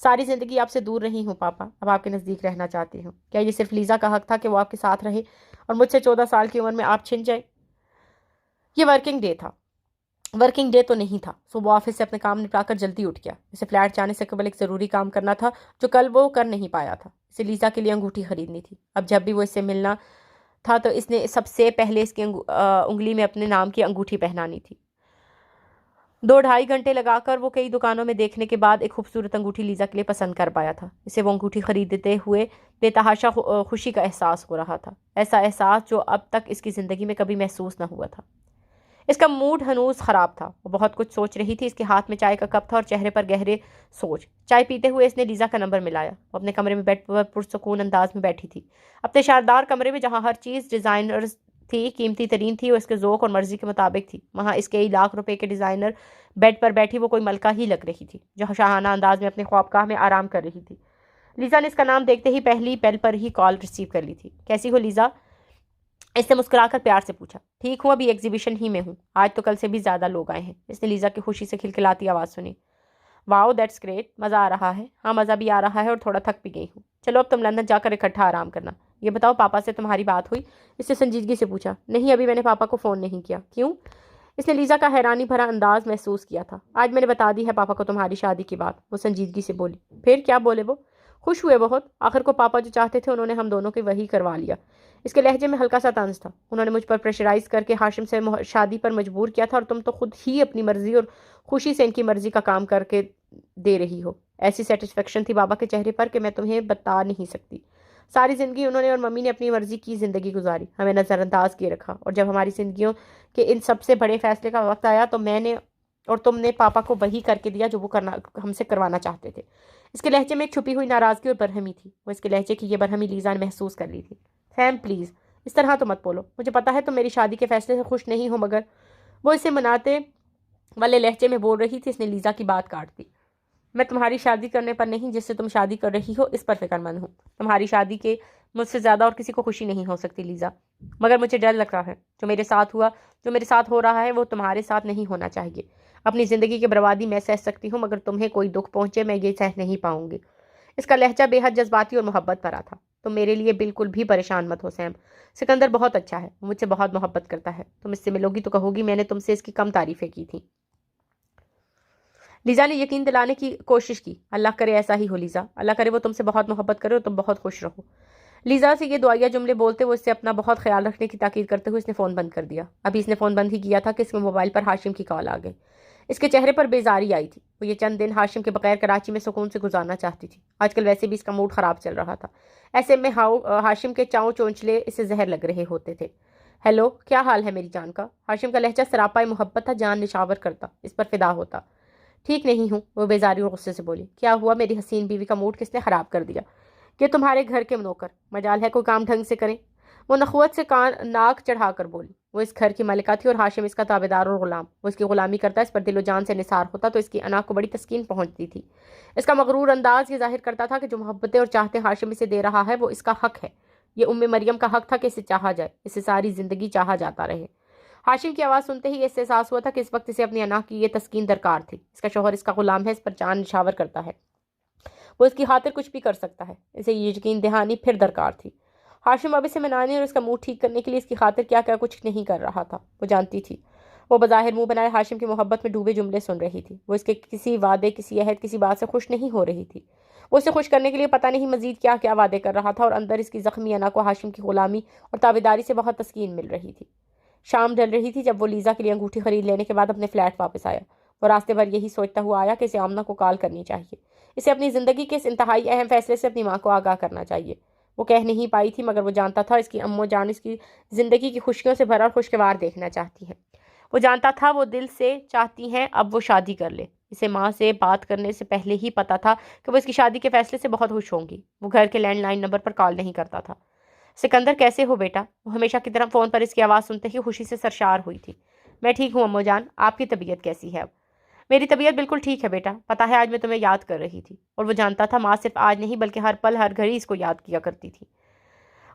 ساری زندگی آپ سے دور رہی ہوں پاپا، اب آپ کے نزدیک رہنا چاہتی ہوں۔ کیا یہ صرف لیزا کا حق تھا کہ وہ آپ کے ساتھ رہے اور مجھ سے 14 سال کی عمر میں آپ چھن جائیں؟ یہ ورکنگ ڈے تو نہیں تھا، صبح آفس سے اپنے کام نپٹا کر جلدی اٹھ گیا۔ اسے فلیٹ جانے سے قبل ایک ضروری کام کرنا تھا جو کل وہ کر نہیں پایا تھا۔ اسے لیزا کے لیے انگوٹھی خریدنی تھی۔ اب جب بھی وہ اس سے ملنا تھا تو اس نے سب سے پہلے اس کی انگلی میں اپنے نام کی انگوٹھی پہنانی تھی۔ 2-2.5 گھنٹے لگا کر وہ کئی دکانوں میں دیکھنے کے بعد ایک خوبصورت انگوٹھی لیزا کے لیے پسند کر پایا تھا۔ اسے وہ انگوٹھی خریدتے ہوئے بے تحاشا خوشی کا احساس ہو رہا تھا، ایسا احساس جو اب تک اس کی زندگی میں کبھی محسوس نہ ہوا تھا۔ اس کا موڈ ہنوز خراب تھا، وہ بہت کچھ سوچ رہی تھی۔ اس کے ہاتھ میں چائے کا کپ تھا اور چہرے پر گہرے سوچ۔ چائے پیتے ہوئے اس نے لیزا کا نمبر ملایا۔ وہ اپنے کمرے میں بیڈ پر پرسکون انداز میں بیٹھی تھی، اپنے شاندار کمرے میں جہاں ہر چیز ڈیزائنر تھی، قیمتی ترین تھی اور اس کے ذوق اور مرضی کے مطابق تھی، وہاں اس کے لاکھ روپے کے ڈیزائنر بیڈ پر بیٹھی وہ کوئی ملکہ ہی لگ رہی تھی جو شاہانہ انداز میں اپنے خوابگاہ میں آرام کر رہی تھی۔ لیزا نے اس کا نام دیکھتے ہی پہلی بیل پر ہی کال ریسیو کر لی تھی۔ کیسی ہو لیزا؟ اس نے مسکرا کر پیار سے پوچھا۔ ٹھیک ہوں، ابھی ایگزیبیشن ہی میں ہوں، آج تو کل سے بھی زیادہ لوگ آئے ہیں۔ اس نے لیزا کی خوشی سے کھلکھلاتی آواز سنی۔ واؤ دیٹس گریٹ، مزہ آ رہا ہے۔ ہاں مزہ بھی آ رہا ہے اور تھوڑا تھک بھی گئی ہوں۔ چلو اب تم لندن جا کر اکٹھا آرام کرنا۔ یہ بتاؤ پاپا سے تمہاری بات ہوئی؟ اس نے سنجیدگی سے پوچھا۔ نہیں، ابھی میں نے پاپا کو فون نہیں کیا۔ کیوں؟ اس نے لیزا کا حیرانی بھرا انداز محسوس کیا تھا۔ آج میں نے بتا دی ہے پاپا کو تمہاری شادی کی بات، وہ سنجیدگی سے بولی۔ پھر کیا بولے وہ؟ خوش ہوئے بہت، آخر کو پاپا جو چاہتے تھے انہوں نے ہم دونوں کی وہی کروا لیا۔ اس کے لہجے میں ہلکا سا طنز تھا۔ انہوں نے مجھ پر پریشرائز کر کے ہاشم سے شادی پر مجبور کیا تھا، اور تم تو خود ہی اپنی مرضی اور خوشی سے ان کی مرضی کا کام کر کے دے رہی ہو۔ ایسی سیٹسفیکشن تھی بابا کے چہرے پر کہ میں تمہیں بتا نہیں سکتی۔ ساری زندگی انہوں نے اور ممی نے اپنی مرضی کی زندگی گزاری، ہمیں نظر انداز کیے رکھا، اور جب ہماری زندگیوں کے ان سب سے بڑے فیصلے کا وقت آیا تو میں نے اور تم نے پاپا کو وہی کر کے دیا جو وہ ہم سے کروانا چاہتے تھے۔ اس کے لہجے میں ایک چھپی ہوئی ناراضگی اور برہمی تھی۔ وہ اس کے لہجے کی یہ برہمی لیزا نے محسوس کر لی تھی۔ سیم پلیز اس طرح تو مت بولو، مجھے پتا ہے تم میری شادی کے فیصلے سے خوش نہیں ہو، مگر وہ اسے مناتے والے لہجے میں بول رہی تھی۔ اس نے لیزا کی بات کاٹ دی۔ میں تمہاری شادی کرنے پر نہیں، جس سے تم شادی کر رہی ہو اس پر فکر مند ہوں۔ تمہاری شادی کے مجھ سے زیادہ اور کسی کو خوشی نہیں ہو سکتی لیزا، مگر مجھے ڈر لگ رہا ہے جو میرے ساتھ ہو رہا ہے وہ تمہارے ساتھ نہیں ہونا چاہیے۔ اپنی زندگی کی بربادی میں سہ سکتی ہوں، مگر تمہیں کوئی دکھ پہنچے میں یہ سہ نہیں پاؤں گی۔ اس کا لہجہ بے حد جذباتی اور محبت بھرا تھا۔ تم میرے لیے بالکل بھی پریشان مت ہو سیم، سکندر بہت اچھا ہے، وہ مجھ سے بہت محبت کرتا ہے، تم اس سے ملو گی تو کہو گی میں نے تم سے اس کی کم تعریفیں کی تھیں۔ لیزا نے یقین دلانے کی کوشش کی۔ اللہ کرے ایسا ہی ہو لیزا، اللہ کرے وہ تم سے بہت محبت کرے اور تم بہت خوش رہو۔ لیزا سے یہ دعائیہ جملے بولتے وہ اس سے اپنا بہت خیال رکھنے کی تاکید کرتے ہوئے اس نے فون بند کر دیا۔ ابھی اس نے فون بند ہی کیا تھا کہ اس کے موبائل پر ہاشم کی کال آ گئی۔ اس کے چہرے پر بیزاری آئی تھی۔ وہ یہ چند دن ہاشم کے بغیر کراچی میں سکون سے گزارنا چاہتی تھی۔ آج کل ویسے بھی اس کا موڈ خراب چل رہا تھا، ایسے میں ہاشم کے چاؤں چونچلے اسے زہر لگ رہے ہوتے تھے۔ ہیلو، کیا حال ہے میری جان کا؟ ہاشم کا لہجہ سراپا محبت تھا، جان نشاور کرتا، اس پر فدا ہوتا۔ ٹھیک نہیں ہوں، وہ بیزاری اور غصے سے بولی۔ کیا ہوا؟ میری حسین بیوی کا موڈ کس نے خراب کر دیا؟ کہ تمہارے گھر کے نوکر، مجال ہے کوئی کام ڈھنگ سے کریں؟ وہ نخوت سے ناک چڑھا کر بولی۔ وہ اس گھر کی ملکہ تھی اور ہاشم اس کا تابعدار اور غلام۔ وہ اس کی غلامی کرتا، اس پر دل و جان سے نثار ہوتا تو اس کی انا کو بڑی تسکین پہنچتی تھی۔ اس کا مغرور انداز یہ ظاہر کرتا تھا کہ جو محبتیں اور چاہتے ہاشم اسے دے رہا ہے وہ اس کا حق ہے۔ یہ مریم کا حق تھا کہ اسے چاہا جائے، اسے ساری زندگی چاہا جاتا رہے۔ ہاشم کی آواز سنتے ہی اس سے احساس ہوا تھا کہ اس وقت اسے اپنی انا کی یہ تسکین درکار تھی۔ اس کا شوہر اس کا غلام ہے، اس پر جان نشاور کرتا ہے، وہ اس کی خاطر کچھ بھی کر سکتا ہے، اسے یہ یقین دہانی پھر درکار تھی۔ ہاشم اب اسے منانے اور اس کا منہ ٹھیک کرنے کے لیے اس کی خاطر کیا کیا کچھ نہیں کر رہا تھا، وہ جانتی تھی۔ وہ بظاہر منہ بنائے ہاشم کی محبت میں ڈوبے جملے سن رہی تھی۔ وہ اس کے کسی وعدے، کسی عہد، کسی بات سے خوش نہیں ہو رہی تھی۔ وہ اسے خوش کرنے کے لیے پتہ نہیں مزید کیا کیا وعدے کر رہا تھا، اور اندر اس کی زخمی انا کو ہاشم کی غلامی اور تابعداری سے بہت تسکین مل رہی تھی۔ شام ڈل رہی تھی جب وہ لیزا کے لیے انگوٹھی خرید لینے کے بعد اپنے فلیٹ واپس آیا۔ وہ راستے بھر یہی سوچتا ہوا آیا کہ اسے آمنہ کو کال کرنی چاہیے، اسے اپنی زندگی کے اس انتہائی اہم فیصلے سے اپنی ماں کو آگاہ کرنا چاہیے۔ وہ کہہ نہیں پائی تھی، مگر وہ جانتا تھا اس کی امّو جان اس کی زندگی کی خوشیوں سے بھرا اور خوشگوار دیکھنا چاہتی ہیں۔ وہ جانتا تھا وہ دل سے چاہتی ہیں اب وہ شادی کر لے۔ اسے ماں سے بات کرنے سے پہلے ہی پتا تھا کہ وہ اس کی شادی کے فیصلے سے بہت خوش ہوں گی۔ وہ گھر کے لینڈ لائن نمبر پر کال نہیں کرتا تھا۔ سکندر کیسے ہو بیٹا؟ وہ ہمیشہ کی طرح فون پر اس کی آواز سنتے ہی خوشی سے سرشار ہوئی تھی۔ میں ٹھیک ہوں امّو جان، آپ کی طبیعت کیسی ہے اب؟ میری طبیعت بالکل ٹھیک ہے بیٹا، پتہ ہے آج میں تمہیں یاد کر رہی تھی۔ اور وہ جانتا تھا ماں صرف آج نہیں بلکہ ہر پل ہر گھڑی اس کو یاد کیا کرتی تھی۔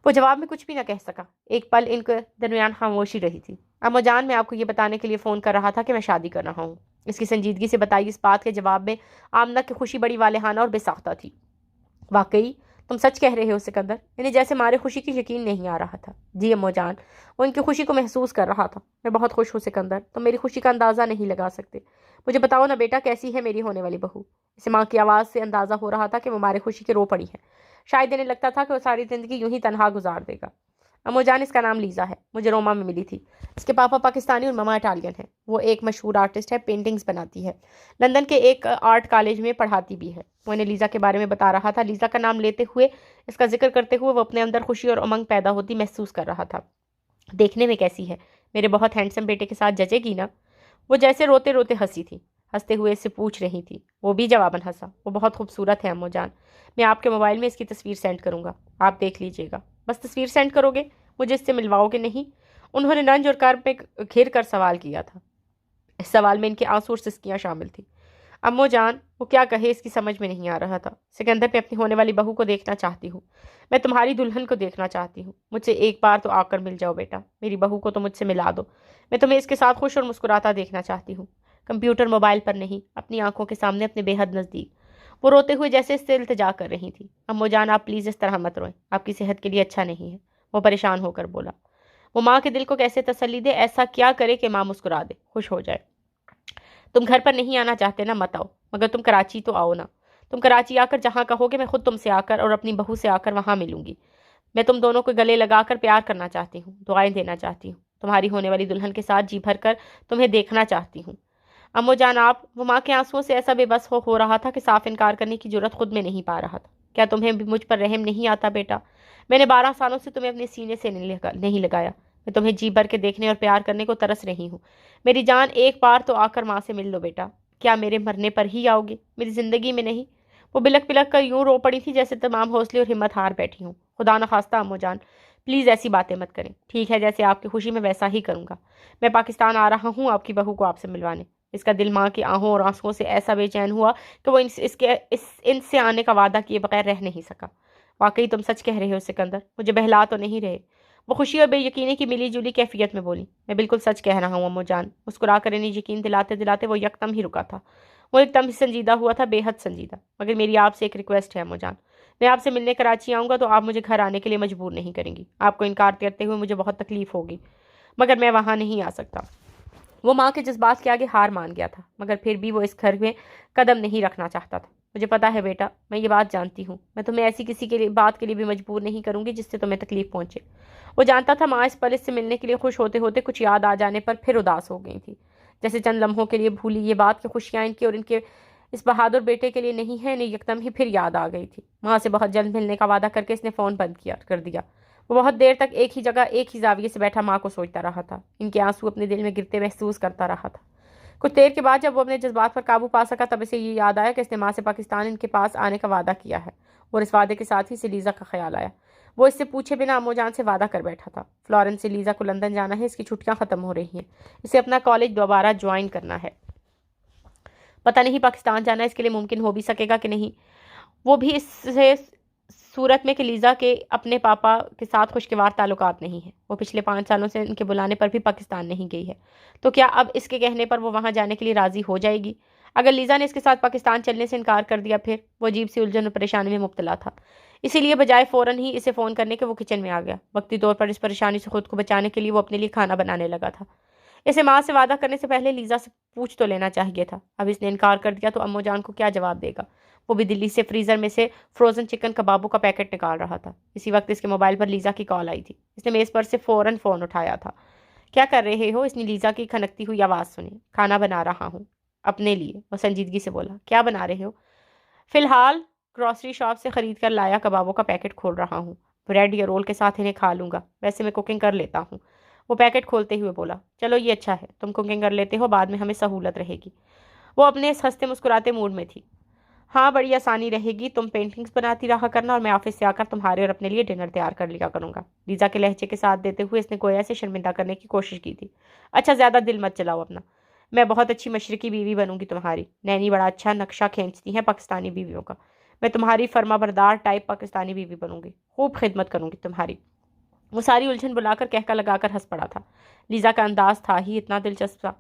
وہ جواب میں کچھ بھی نہ کہہ سکا۔ ایک پل ان کے درمیان خاموشی رہی تھی۔ امّو جان، میں آپ کو یہ بتانے کے لیے فون کر رہا تھا کہ میں شادی کر رہا ہوں۔ اس کی سنجیدگی سے بتائی اس بات کے جواب میں آمنہ کی خوشی بڑی والہانہ اور بے ساختہ تھی۔ واقعی تم سچ کہہ رہے ہو سکندر؟ انہیں جیسے مارے خوشی کی یقین نہیں آ رہا تھا۔ جی امّو جان، وہ ان کی خوشی کو محسوس کر رہا تھا۔ میں بہت خوش ہوں سکندر، تم میری خوشی کا اندازہ نہیں لگا سکتے۔ مجھے بتاؤ نا بیٹا، کیسی ہے میری ہونے والی بہو؟ اسے ماں کی آواز سے اندازہ ہو رہا تھا کہ وہ مارے خوشی کے رو پڑی ہے۔ شاید انہیں لگتا تھا کہ وہ ساری زندگی یوں ہی تنہا گزار دے گا۔ امّو جان، اس کا نام لیزا ہے، مجھے روما میں ملی تھی۔ اس کے پاپا پاکستانی اور مما اٹالین ہے۔ وہ ایک مشہور آرٹسٹ ہے، پینٹنگز بناتی ہے، لندن کے ایک آرٹ کالج میں پڑھاتی بھی ہے۔ وہ انہیں لیزا کے بارے میں بتا رہا تھا۔ لیزا کا نام لیتے ہوئے، اس کا ذکر کرتے ہوئے وہ اپنے اندر خوشی اور امنگ پیدا ہوتی محسوس کر رہا تھا۔ دیکھنے میں کیسی ہے؟ میرے بہت ہینڈسم بیٹے کے ساتھ جچے گی نا؟ وہ جیسے روتے روتے ہنسی تھی، ہنستے ہوئے اس سے پوچھ رہی تھی۔ وہ بھی جواباً ہنسا۔ وہ بہت خوبصورت ہے امّو جان، میں آپ کے موبائل میں اس کی تصویر سینڈ کروں گا، آپ دیکھ لیجئے گا۔ بس تصویر سینڈ کرو گے، مجھے اس سے ملواؤ گے نہیں؟ انہوں نے ننج اور کرب میں گھر کر سوال کیا تھا۔ اس سوال میں ان کے آنسو اور سسکیاں شامل تھیں۔ امّو جان، وہ کیا کہے اس کی سمجھ میں نہیں آ رہا تھا۔ سکندر، میں اپنی ہونے والی بہو کو دیکھنا چاہتی ہوں، میں تمہاری دلہن کو دیکھنا چاہتی ہوں۔ مجھ سے ایک بار تو آ کر مل جاؤ بیٹا، میری بہو کو تو مجھ سے ملا دو، میں تمہیں اس کے ساتھ خوش اور مسکراتا دیکھنا چاہتی ہوں، کمپیوٹر موبائل پر نہیں، اپنی آنکھوں کے سامنے، اپنے بے حد نزدیک۔ وہ روتے ہوئے جیسے اس سے التجا کر رہی تھی۔ امّو جان، آپ پلیز اس طرح مت روئیں، آپ کی صحت کے لیے اچھا نہیں ہے، وہ پریشان ہو کر بولا۔ وہ ماں کے دل کو کیسے تسلی دے، ایسا کیا کرے کہ ماں مسکرا دے، خوش ہو جائے۔ تم گھر پر نہیں آنا چاہتے نا، مت آؤ، مگر تم کراچی تو آؤ نا۔ تم کراچی آ کر جہاں کہو گے میں خود تم سے آ کر اور اپنی بہو سے آ کر وہاں ملوں گی۔ میں تم دونوں کو گلے لگا کر پیار کرنا چاہتی ہوں، دعائیں دینا چاہتی ہوں، تمہاری ہونے والی دلہن کے ساتھ جی بھر کر تمہیں دیکھنا چاہتی ہوں۔ امّو جان آپ، وہ ماں کے آنسوؤں سے ایسا بے بس ہو رہا تھا کہ صاف انکار کرنے کی جرأت خود میں نہیں پا رہا تھا۔ کیا تمہیں مجھ پر رحم نہیں آتا بیٹا؟ میں نے 12 سالوں سے تمہیں اپنے سینے سے نہیں لگایا، میں تمہیں جی بھر کے دیکھنے اور پیار کرنے کو ترس رہی ہوں۔ میری جان، ایک بار تو آ کر ماں سے مل لو بیٹا۔ کیا میرے مرنے پر ہی آؤ گے، میری زندگی میں نہیں؟ وہ بلک بلک کر یوں رو پڑی تھی جیسے تمام حوصلے اور ہمت ہار بیٹھی ہوں۔ خدا نخواستہ امّو جان، پلیز ایسی باتیں مت کریں۔ ٹھیک ہے، جیسے آپ کی خوشی میں ویسا ہی کروں گا۔ میں پاکستان آ رہا ہوں آپ کی بہو کو آپ سے ملوانے۔ اس کا دل ماں کی آہوں اور آنسوؤں سے ایسا بے چین ہوا کہ وہ ان سے آنے کا وعدہ کیے بغیر رہ نہیں سکا۔ واقعی تم سچ کہہ رہے ہو سکندر، مجھے بہلا تو نہیں رہے؟ وہ خوشی اور بے یقینی کی ملی جلی کیفیت میں بولی۔ میں بالکل سچ کہہ رہا ہوں امو جان، مسکرا کر انہیں یقین دلاتے دلاتے وہ یکدم ہی رکا تھا۔ وہ ایک دم ہی سنجیدہ ہوا تھا، بے حد سنجیدہ۔ مگر میری آپ سے ایک ریکویسٹ ہے امو جان، میں آپ سے ملنے کراچی آؤں گا تو آپ مجھے گھر آنے کے لیے مجبور نہیں کریں گی۔ آپ کو انکار کرتے ہوئے مجھے بہت تکلیف ہوگی، مگر میں وہاں نہیں آ سکتا۔ وہ ماں کے جذبات کے آگے ہار مان گیا تھا، مگر پھر بھی وہ اس گھر میں قدم نہیں رکھنا چاہتا تھا۔ مجھے پتا ہے بیٹا، میں یہ بات جانتی ہوں، میں تمہیں ایسی کسی کے بات کے لیے بھی مجبور نہیں کروں گی جس سے تمہیں تکلیف پہنچے۔ وہ جانتا تھا ماں اس پل سے ملنے کے لیے خوش ہوتے ہوتے کچھ یاد آ جانے پر پھر اداس ہو گئی تھی، جیسے چند لمحوں کے لیے بھولی یہ بات کہ خوشیاں ان کی اور ان کے اس بہادر بیٹے کے لیے نہیں ہے، انہیں یکدم ہی پھر یاد آ گئی تھی۔ ماں سے بہت جلد ملنے کا وعدہ کر کے اس نے فون بند کر دیا۔ وہ بہت دیر تک ایک ہی جگہ ایک ہی زاویے سے بیٹھا ماں کو سوچتا رہا تھا، ان کے آنسو اپنے دل میں گرتے محسوس کرتا رہا تھا۔ کچھ دیر کے بعد جب وہ اپنے جذبات پر قابو پا سکا تب اسے یہ یاد آیا کہ اس نے ماں سے پاکستان ان کے پاس آنے کا وعدہ کیا ہے، اور اس وعدے کے ساتھ ہی سے لیزا کا خیال آیا۔ وہ اس سے پوچھے بنا امو جان سے وعدہ کر بیٹھا تھا۔ فلورنس سے لیزا کو لندن جانا ہے، اس کی چھٹیاں ختم ہو رہی ہیں، اسے اپنا کالج دوبارہ جوائن کرنا ہے۔ پتہ نہیں پاکستان جانا اس کے لیے ممکن ہو بھی سکے گا کہ نہیں، وہ بھی اس سے صورت میں کہ لیزا کے اپنے پاپا کے ساتھ خوشگوار تعلقات نہیں ہیں۔ وہ پچھلے 5 سالوں سے ان کے بلانے پر بھی پاکستان نہیں گئی ہے، تو کیا اب اس کے کہنے پر وہ وہاں جانے کے لیے راضی ہو جائے گی؟ اگر لیزا نے اس کے ساتھ پاکستان چلنے سے انکار کر دیا پھر؟ وہ عجیب سی الجھن اور پریشانی میں مبتلا تھا، اسی لیے بجائے فوراً ہی اسے فون کرنے کے وہ کچن میں آ گیا۔ وقتی طور پر اس پریشانی سے خود کو بچانے کے لیے وہ اپنے لیے کھانا بنانے لگا تھا۔ اسے ماں سے وعدہ کرنے سے پہلے لیزا سے پوچھ تو لینا چاہیے تھا، اب اس نے انکار کر دیا تو امو جان کو کیا جواب دے گا؟ وہ بھی دلی سے فریزر میں سے فروزن چکن کبابوں کا پیکٹ نکال رہا تھا، اسی وقت اس کے موبائل پر لیزا کی کال آئی تھی۔ اس نے میز پر سے فوراً فون اٹھایا تھا۔ کیا کر رہے ہو؟ اس نے لیزا کی کھنکتی ہوئی آواز سنی۔ کھانا بنا رہا ہوں اپنے لیے، وہ سنجیدگی سے بولا۔ کیا بنا رہے ہو؟ فی الحال گروسری شاپ سے خرید کر لایا کبابوں کا پیکٹ کھول رہا ہوں، بریڈ یا رول کے ساتھ انہیں کھا لوں گا، ویسے میں کوکنگ کر لیتا ہوں، وہ پیکٹ کھولتے ہوئے بولا۔ چلو یہ اچھا ہے، تم کوکنگ کر لیتے ہو، بعد میں ہمیں سہولت رہے گی۔ وہ اپنے اس ہنستے مسکراتے موڈ میں تھی۔ ہاں بڑی آسانی رہے گی، تم پینٹنگز بناتی رہا کرنا اور میں آفس سے آ کر تمہارے اور اپنے لیے ڈنر تیار کر لیا کروں گا، لیزا کے لہجے کے ساتھ دیتے ہوئے اس نے گویا سے شرمندہ کرنے کی کوشش کی تھی۔ اچھا زیادہ دل مت چلاؤ اپنا، میں بہت اچھی مشرقی بیوی بنوں گی تمہاری، نینی بڑا اچھا نقشہ کھینچتی ہیں پاکستانی بیویوں کا، میں تمہاری فرما بردار ٹائپ پاکستانی بیوی بنوں گی، خوب خدمت کروں گی تمہاری۔ وہ ساری الجھن بلا کر کہکا لگا کر ہنس پڑا تھا۔ لیزا کا انداز تھا ہی اتنا دلچسپ تھا۔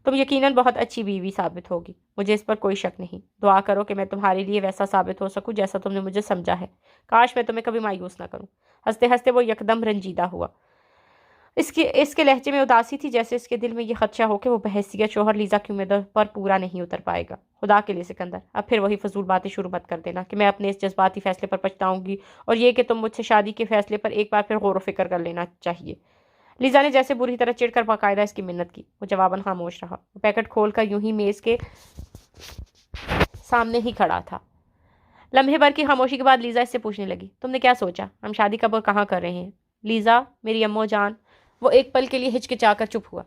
تم یقیناً بہت اچھی بیوی ثابت ہوگی، مجھے اس پر کوئی شک نہیں، دعا کرو کہ میں تمہارے لیے ویسا ثابت ہو سکوں جیسا تم نے مجھے سمجھا ہے، کاش میں تمہیں کبھی مایوس نہ کروں۔ ہنستے ہنستے وہ یکدم رنجیدہ ہوا۔ اس کے لہجے میں اداسی تھی، جیسے اس کے دل میں یہ خدشہ ہو کہ وہ بحیثیت شوہر لیزا کی امیدوں پر پورا نہیں اتر پائے گا۔ خدا کے لیے سکندر، اب پھر وہی فضول باتیں شروع مت کر دینا کہ میں اپنے اس جذباتی فیصلے پر پچھتاؤں گی، اور یہ کہ تم مجھ سے شادی کے فیصلے پر ایک بار پھر غور و فکر کر لینا چاہیے۔ لیزا نے جیسے بری طرح چڑھ کر باقاعدہ اس کی منت کی۔ وہ جواباً خاموش رہا۔ وہ پیکٹ کھول کر یوں ہی میز کے سامنے ہی کھڑا تھا۔ لمحے بھر کی خاموشی کے بعد لیزا اس سے پوچھنے لگی، تم نے کیا سوچا؟ ہم شادی کب اور کہاں کر رہے ہیں؟ لیزا میری امو جان۔ وہ ایک پل کے لیے ہچکچا کر چپ ہوا۔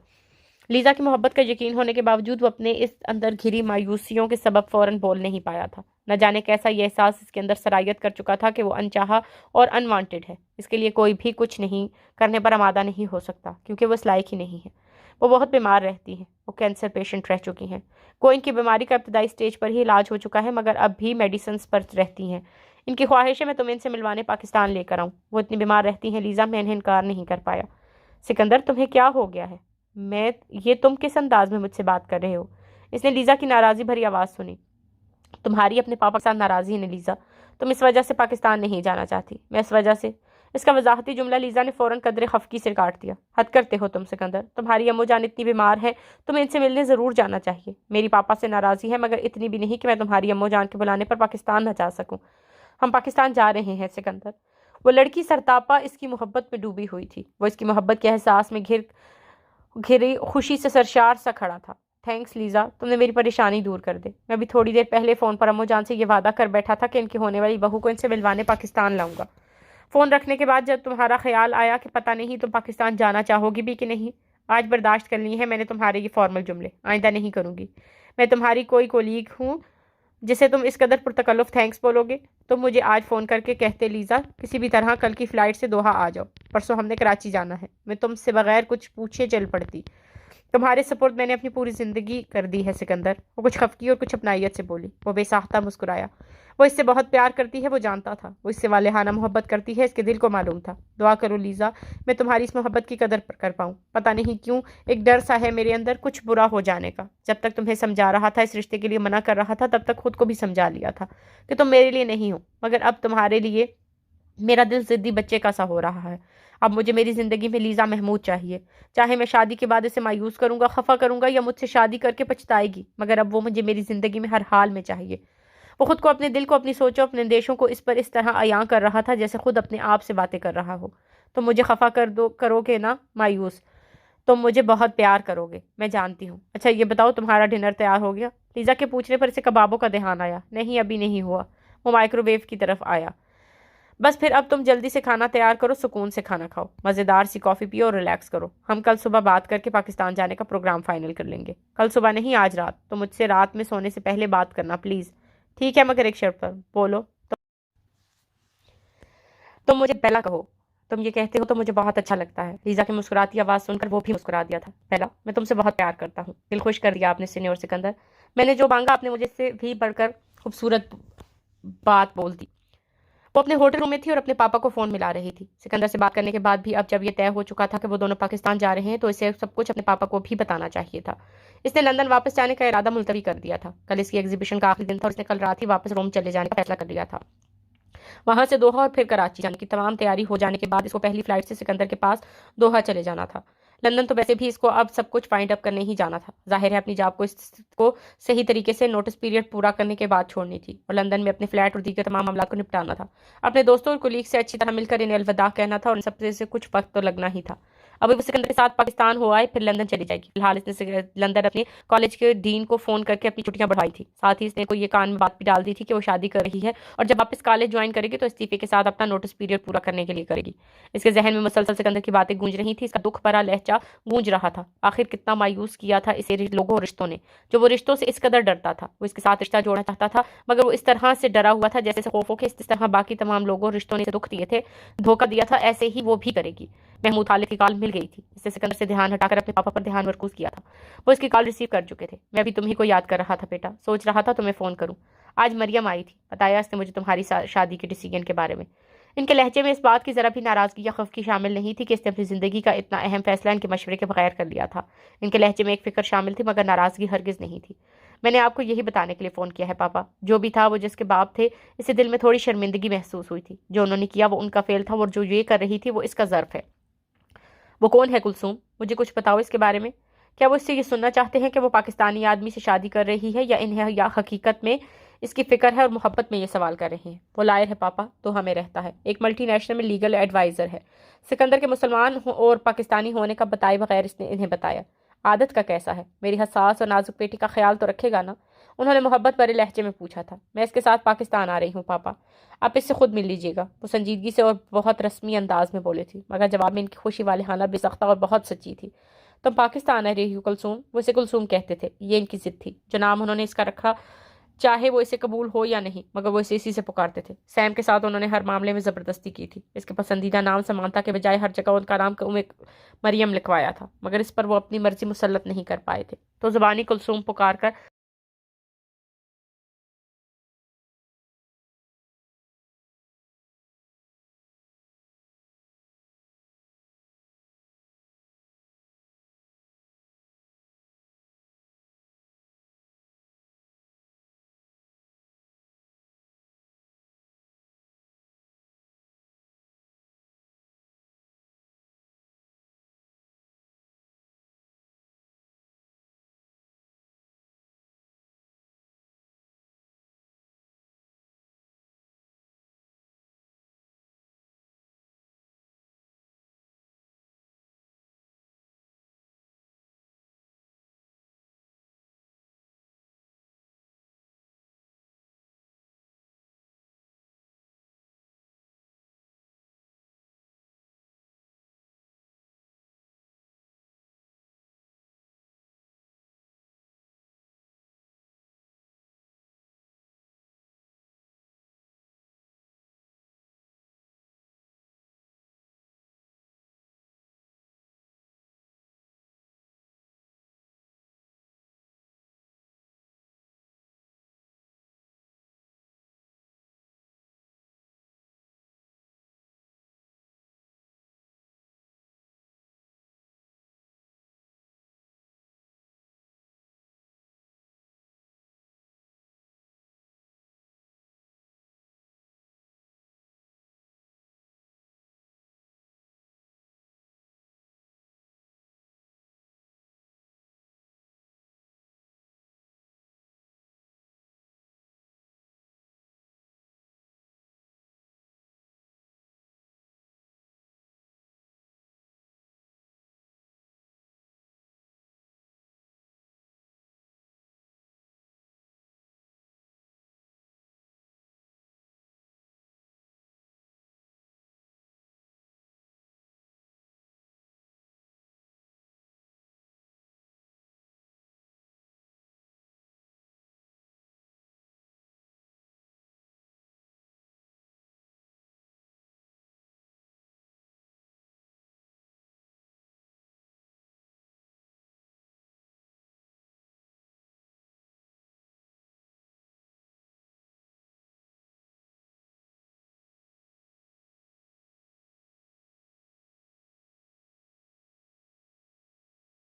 لیزا کی محبت کا یقین ہونے کے باوجود وہ اپنے اس اندر گھری مایوسیوں کے سبب فوراً بول نہیں پایا تھا۔ نہ جانے کیسا یہ احساس اس کے اندر سرایت کر چکا تھا کہ وہ انچاہا اور انوانٹڈ ہے، اس کے لیے کوئی بھی کچھ نہیں کرنے پر آمادہ نہیں ہو سکتا، کیونکہ وہ اس لائق ہی نہیں ہے۔ وہ بہت بیمار رہتی ہیں، وہ کینسر پیشنٹ رہ چکی ہیں، کوئی ان کی بیماری کا ابتدائی سٹیج پر ہی علاج ہو چکا ہے، مگر اب بھی میڈیسنز پر رہتی ہیں۔ ان کی خواہش ہے میں تمہیں ان سے ملوانے پاکستان لے کر آؤں۔ وہ اتنی بیمار رہتی ہیں لیزا، میں انہیں انکار نہیں کر پایا۔ سکندر تمہیں کیا ہو گیا ہے؟ یہ تم کس انداز میں مجھ سے بات کر رہے ہو؟ اس نے لیزا کی ناراضی بھری آواز سنی۔ تمہاری اپنے پاپا کے ساتھ ناراضی ہے لیزا، تم اس وجہ سے پاکستان نہیں جانا چاہتی؟ میں اس وجہ سے؟ اس کا وضاحتی جملہ لیزا نے فوراً قدرے خفگی سے کاٹ دیا۔ حد کرتے ہو تم سکندر، تمہاری امو جان اتنی بیمار ہے، تمہیں ان سے ملنے ضرور جانا چاہیے۔ میری پاپا سے ناراضی ہے، مگر اتنی بھی نہیں کہ میں تمہاری امو جان کے بلانے پر پاکستان نہ جا سکوں۔ ہم پاکستان جا رہے ہیں سکندر۔ وہ لڑکی سرتاپا اس کی محبت میں ڈوبی ہوئی تھی، وہ اس کی محبت کے احساس میں گھری خوشی سے سرشار سا کھڑا تھا۔ تھینکس لیزا، تم نے میری پریشانی دور کر دے۔ میں ابھی تھوڑی دیر پہلے فون پر امو جان سے یہ وعدہ کر بیٹھا تھا کہ ان کی ہونے والی بہو کو ان سے ملوانے پاکستان لاؤں گا۔ فون رکھنے کے بعد جب تمہارا خیال آیا کہ پتہ نہیں تم پاکستان جانا چاہو گی بھی کہ نہیں، آج برداشت کرنی ہے میں نے تمہارے یہ فارمل جملے، آئندہ نہیں کروں گی۔ میں تمہاری کوئی کولیگ ہوں جسے تم اس قدر پرتکلف تھینکس بولو گے؟ تم مجھے آج فون کر کے کہتے لیزا کسی بھی طرح کل کی فلائٹ سے دوحہ آ جاؤ، پرسوں ہم نے کراچی جانا ہے، میں تم سے بغیر کچھ پوچھے چل پڑتی۔ تمہارے سپورٹ میں نے اپنی پوری زندگی کر دی ہے سکندر۔ وہ کچھ خفگی اور کچھ اپنائیت سے بولی۔ وہ بے ساختہ مسکرایا۔ وہ اس سے بہت پیار کرتی ہے، وہ جانتا تھا۔ وہ اس سے والہانہ محبت کرتی ہے، اس کے دل کو معلوم تھا۔ دعا کرو لیزا، میں تمہاری اس محبت کی قدر کر پاؤں۔ پتہ نہیں کیوں ایک ڈر سا ہے میرے اندر کچھ برا ہو جانے کا۔ جب تک تمہیں سمجھا رہا تھا، اس رشتے کے لیے منع کر رہا تھا، تب تک خود کو بھی سمجھا لیا تھا کہ تم میرے لیے نہیں ہو، مگر اب تمہارے لیے میرا دل ضدی بچے کا سا ہو رہا ہے۔ اب مجھے میری زندگی میں لیزا محمود چاہیے، چاہے میں شادی کے بعد اسے مایوس کروں گا، خفا کروں گا، یا مجھ سے شادی کر کے پچھتائے گی، مگر اب وہ مجھے میری زندگی میں ہر حال میں چاہیے۔ وہ خود کو، اپنے دل کو، اپنی سوچوں، اپنے اندیشوں کو اس پر اس طرح عیاں کر رہا تھا جیسے خود اپنے آپ سے باتیں کر رہا ہو۔ تم مجھے خفا کرو گے نا مایوس، تم مجھے بہت پیار کرو گے، میں جانتی ہوں۔ اچھا یہ بتاؤ تمہارا ڈنر تیار ہو گیا؟ لیزا کے پوچھنے پر اسے کبابوں کا دھیان آیا۔ نہیں ابھی نہیں ہوا۔ وہ مائکرو ویو کی طرف آیا۔ بس پھر اب تم جلدی سے کھانا تیار کرو، سکون سے کھانا کھاؤ، مزیدار سی کافی پیو اور ریلیکس کرو۔ ہم کل صبح بات کر کے پاکستان جانے کا پروگرام فائنل کر لیں گے۔ کل صبح نہیں، آج رات۔ تو مجھ سے رات میں سونے سے پہلے بات کرنا پلیز۔ ٹھیک ہے، مگر ایک شرط پر۔ بولو۔ تم مجھے بیلا کہو۔ تم یہ کہتے ہو تو مجھے بہت اچھا لگتا ہے۔ لیزا کی مسکراتی آواز سن کر وہ بھی مسکرا دیا تھا۔ بیلا، میں تم سے بہت پیار کرتا ہوں۔ دل خوش کر دیا آپ نے سینیور سکندر۔ میں نے جو مانگا آپ نے مجھے سے بھی بڑھ کر خوبصورت بات بول دی۔ وہ اپنے ہوٹل روم میں تھی اور اپنے پاپا کو فون ملا رہی تھی۔ سکندر سے بات کرنے کے بعد بھی اب جب یہ طے ہو چکا تھا کہ وہ دونوں پاکستان جا رہے ہیں تو اسے سب کچھ اپنے پاپا کو بھی بتانا چاہیے تھا۔ اس نے لندن واپس جانے کا ارادہ ملتوی کر دیا تھا۔ کل اس کی ایگزیبیشن کا آخری دن تھا اور اس نے کل رات ہی واپس روم چلے جانے کا فیصلہ کر لیا تھا۔ وہاں سے دوحہ اور پھر کراچی جانے کی تمام تیاری ہو جانے کے بعد اس کو پہلی فلائٹ سے سکندر کے پاس دوحہ چلے جانا تھا۔ لندن تو ویسے بھی اس کو اب سب کچھ فائنڈ اپ کرنے ہی جانا تھا۔ ظاہر ہے اپنی جاب کو صحیح طریقے سے نوٹس پیریڈ پورا کرنے کے بعد چھوڑنی تھی اور لندن میں اپنے فلیٹ اور دیگر تمام معاملات کو نپٹانا تھا۔ اپنے دوستوں اور کولیگ سے اچھی طرح مل کر انہیں الوداع کہنا تھا اور ان سب سے کچھ وقت تو لگنا ہی تھا۔ ابھی وہ سکندر کے ساتھ پاکستان ہو آئے پھر لندن چلی جائے گی۔ فی الحال اس نے لندن اپنے کالج کے ڈین کو فون کر کے اپنی چھٹیاں بڑھوائی تھی۔ ساتھ ہی اس نے کو یہ کان میں بات بھی ڈال دی تھی کہ وہ شادی کر رہی ہے اور جب واپس کالج جوائن کرے گی تو استعفے کے ساتھ اپنا نوٹس پیریڈ پورا کرنے کے لیے کرے گی۔ اس کے ذہن میں مسلسل سکندر کی باتیں گونج رہی تھی، اس کا دکھ بھرا لہجہ گونج رہا تھا۔ آخر کتنا مایوس کیا تھا اسے لوگوں اور رشتوں نے، جو وہ رشتوں سے اس قدر ڈرتا تھا۔ وہ اس کے ساتھ رشتہ جوڑنا چاہتا تھا مگر وہ اس طرح سے ڈرا ہوا تھا جیسے خوف ہو کہ اس طرح باقی تمام لوگوں اور رشتوں نے اسے دکھ دیے تھے، دھوکہ دیا تھا، ایسے ہی وہ بھی کرے گی۔ محمود خالد کی کال مل گئی تھی۔ اس نے سکندر سے دھیان ہٹا کر اپنے پاپا پر دھیان مرکوز کیا تھا۔ وہ اس کی کال ریسیو کر چکے تھے۔ میں بھی تمہیں کو یاد کر رہا تھا بیٹا، سوچ رہا تھا تمہیں فون کروں۔ آج مریم آئی تھی، بتایا اس نے مجھے تمہاری شادی کے ڈیسیجن کے بارے میں۔ ان کے لہجے میں اس بات کی ذرا بھی ناراضگی یا خفگی شامل نہیں تھی کہ اس نے اپنی زندگی کا اتنا اہم فیصلہ ان کے مشورے کے بغیر کر لیا تھا۔ ان کے لہجے میں ایک فکر شامل تھی مگر ناراضگی ہرگز نہیں تھی۔ میں نے آپ کو یہی بتانے کے لیے فون کیا ہے پاپا، جو بھی تھا وہ جس کے باپ تھے، اسے دل میں تھوڑی شرمندگی محسوس ہوئی تھی۔ جو انہوں نے کیا وہ ان کا فعل تھا اور جو یہ کر رہی تھی وہ اس کا ظرف ہے۔ وہ کون ہے کلثوم؟ مجھے کچھ بتاؤ اس کے بارے میں۔ کیا وہ اس سے یہ سننا چاہتے ہیں کہ وہ پاکستانی آدمی سے شادی کر رہی ہے یا انہیں یا حقیقت میں اس کی فکر ہے اور محبت میں یہ سوال کر رہے ہیں؟ وہ لائر ہے پاپا، تو ہمیں رہتا ہے، ایک ملٹی نیشنل میں لیگل ایڈوائزر ہے۔ سکندر کے مسلمان اور پاکستانی ہونے کا بتائے بغیر اس نے انہیں بتایا۔ عادت کا کیسا ہے؟ میری حساس اور نازک بیٹی کا خیال تو رکھے گا نا؟ انہوں نے محبت بھرے لہجے میں پوچھا تھا۔ میں اس کے ساتھ پاکستان آ رہی ہوں پاپا، آپ اس سے خود مل لیجیے گا، وہ سنجیدگی سے اور بہت رسمی انداز میں بولے تھی، مگر جواب میں ان کی خوشی والہانہ بے سختہ اور بہت سچی تھی۔ تم پاکستان آ رہی ہو کلثوم؟ وہ اسے کلثوم کہتے تھے، یہ ان کی ضد تھی، جو نام انہوں نے اس کا رکھا چاہے وہ اسے قبول ہو یا نہیں، مگر وہ اسے اسی سے پکارتے تھے۔ سیم کے ساتھ انہوں نے ہر معاملے میں زبردستی کی تھی۔ اس کے پسندیدہ نام سمانتا کے بجائے ہر جگہ ان کا نام مریم لکھوایا تھا، مگر اس پر وہ اپنی مرضی مسلط نہیں کر پائے تھے، تو زبانی کلثوم پکار کر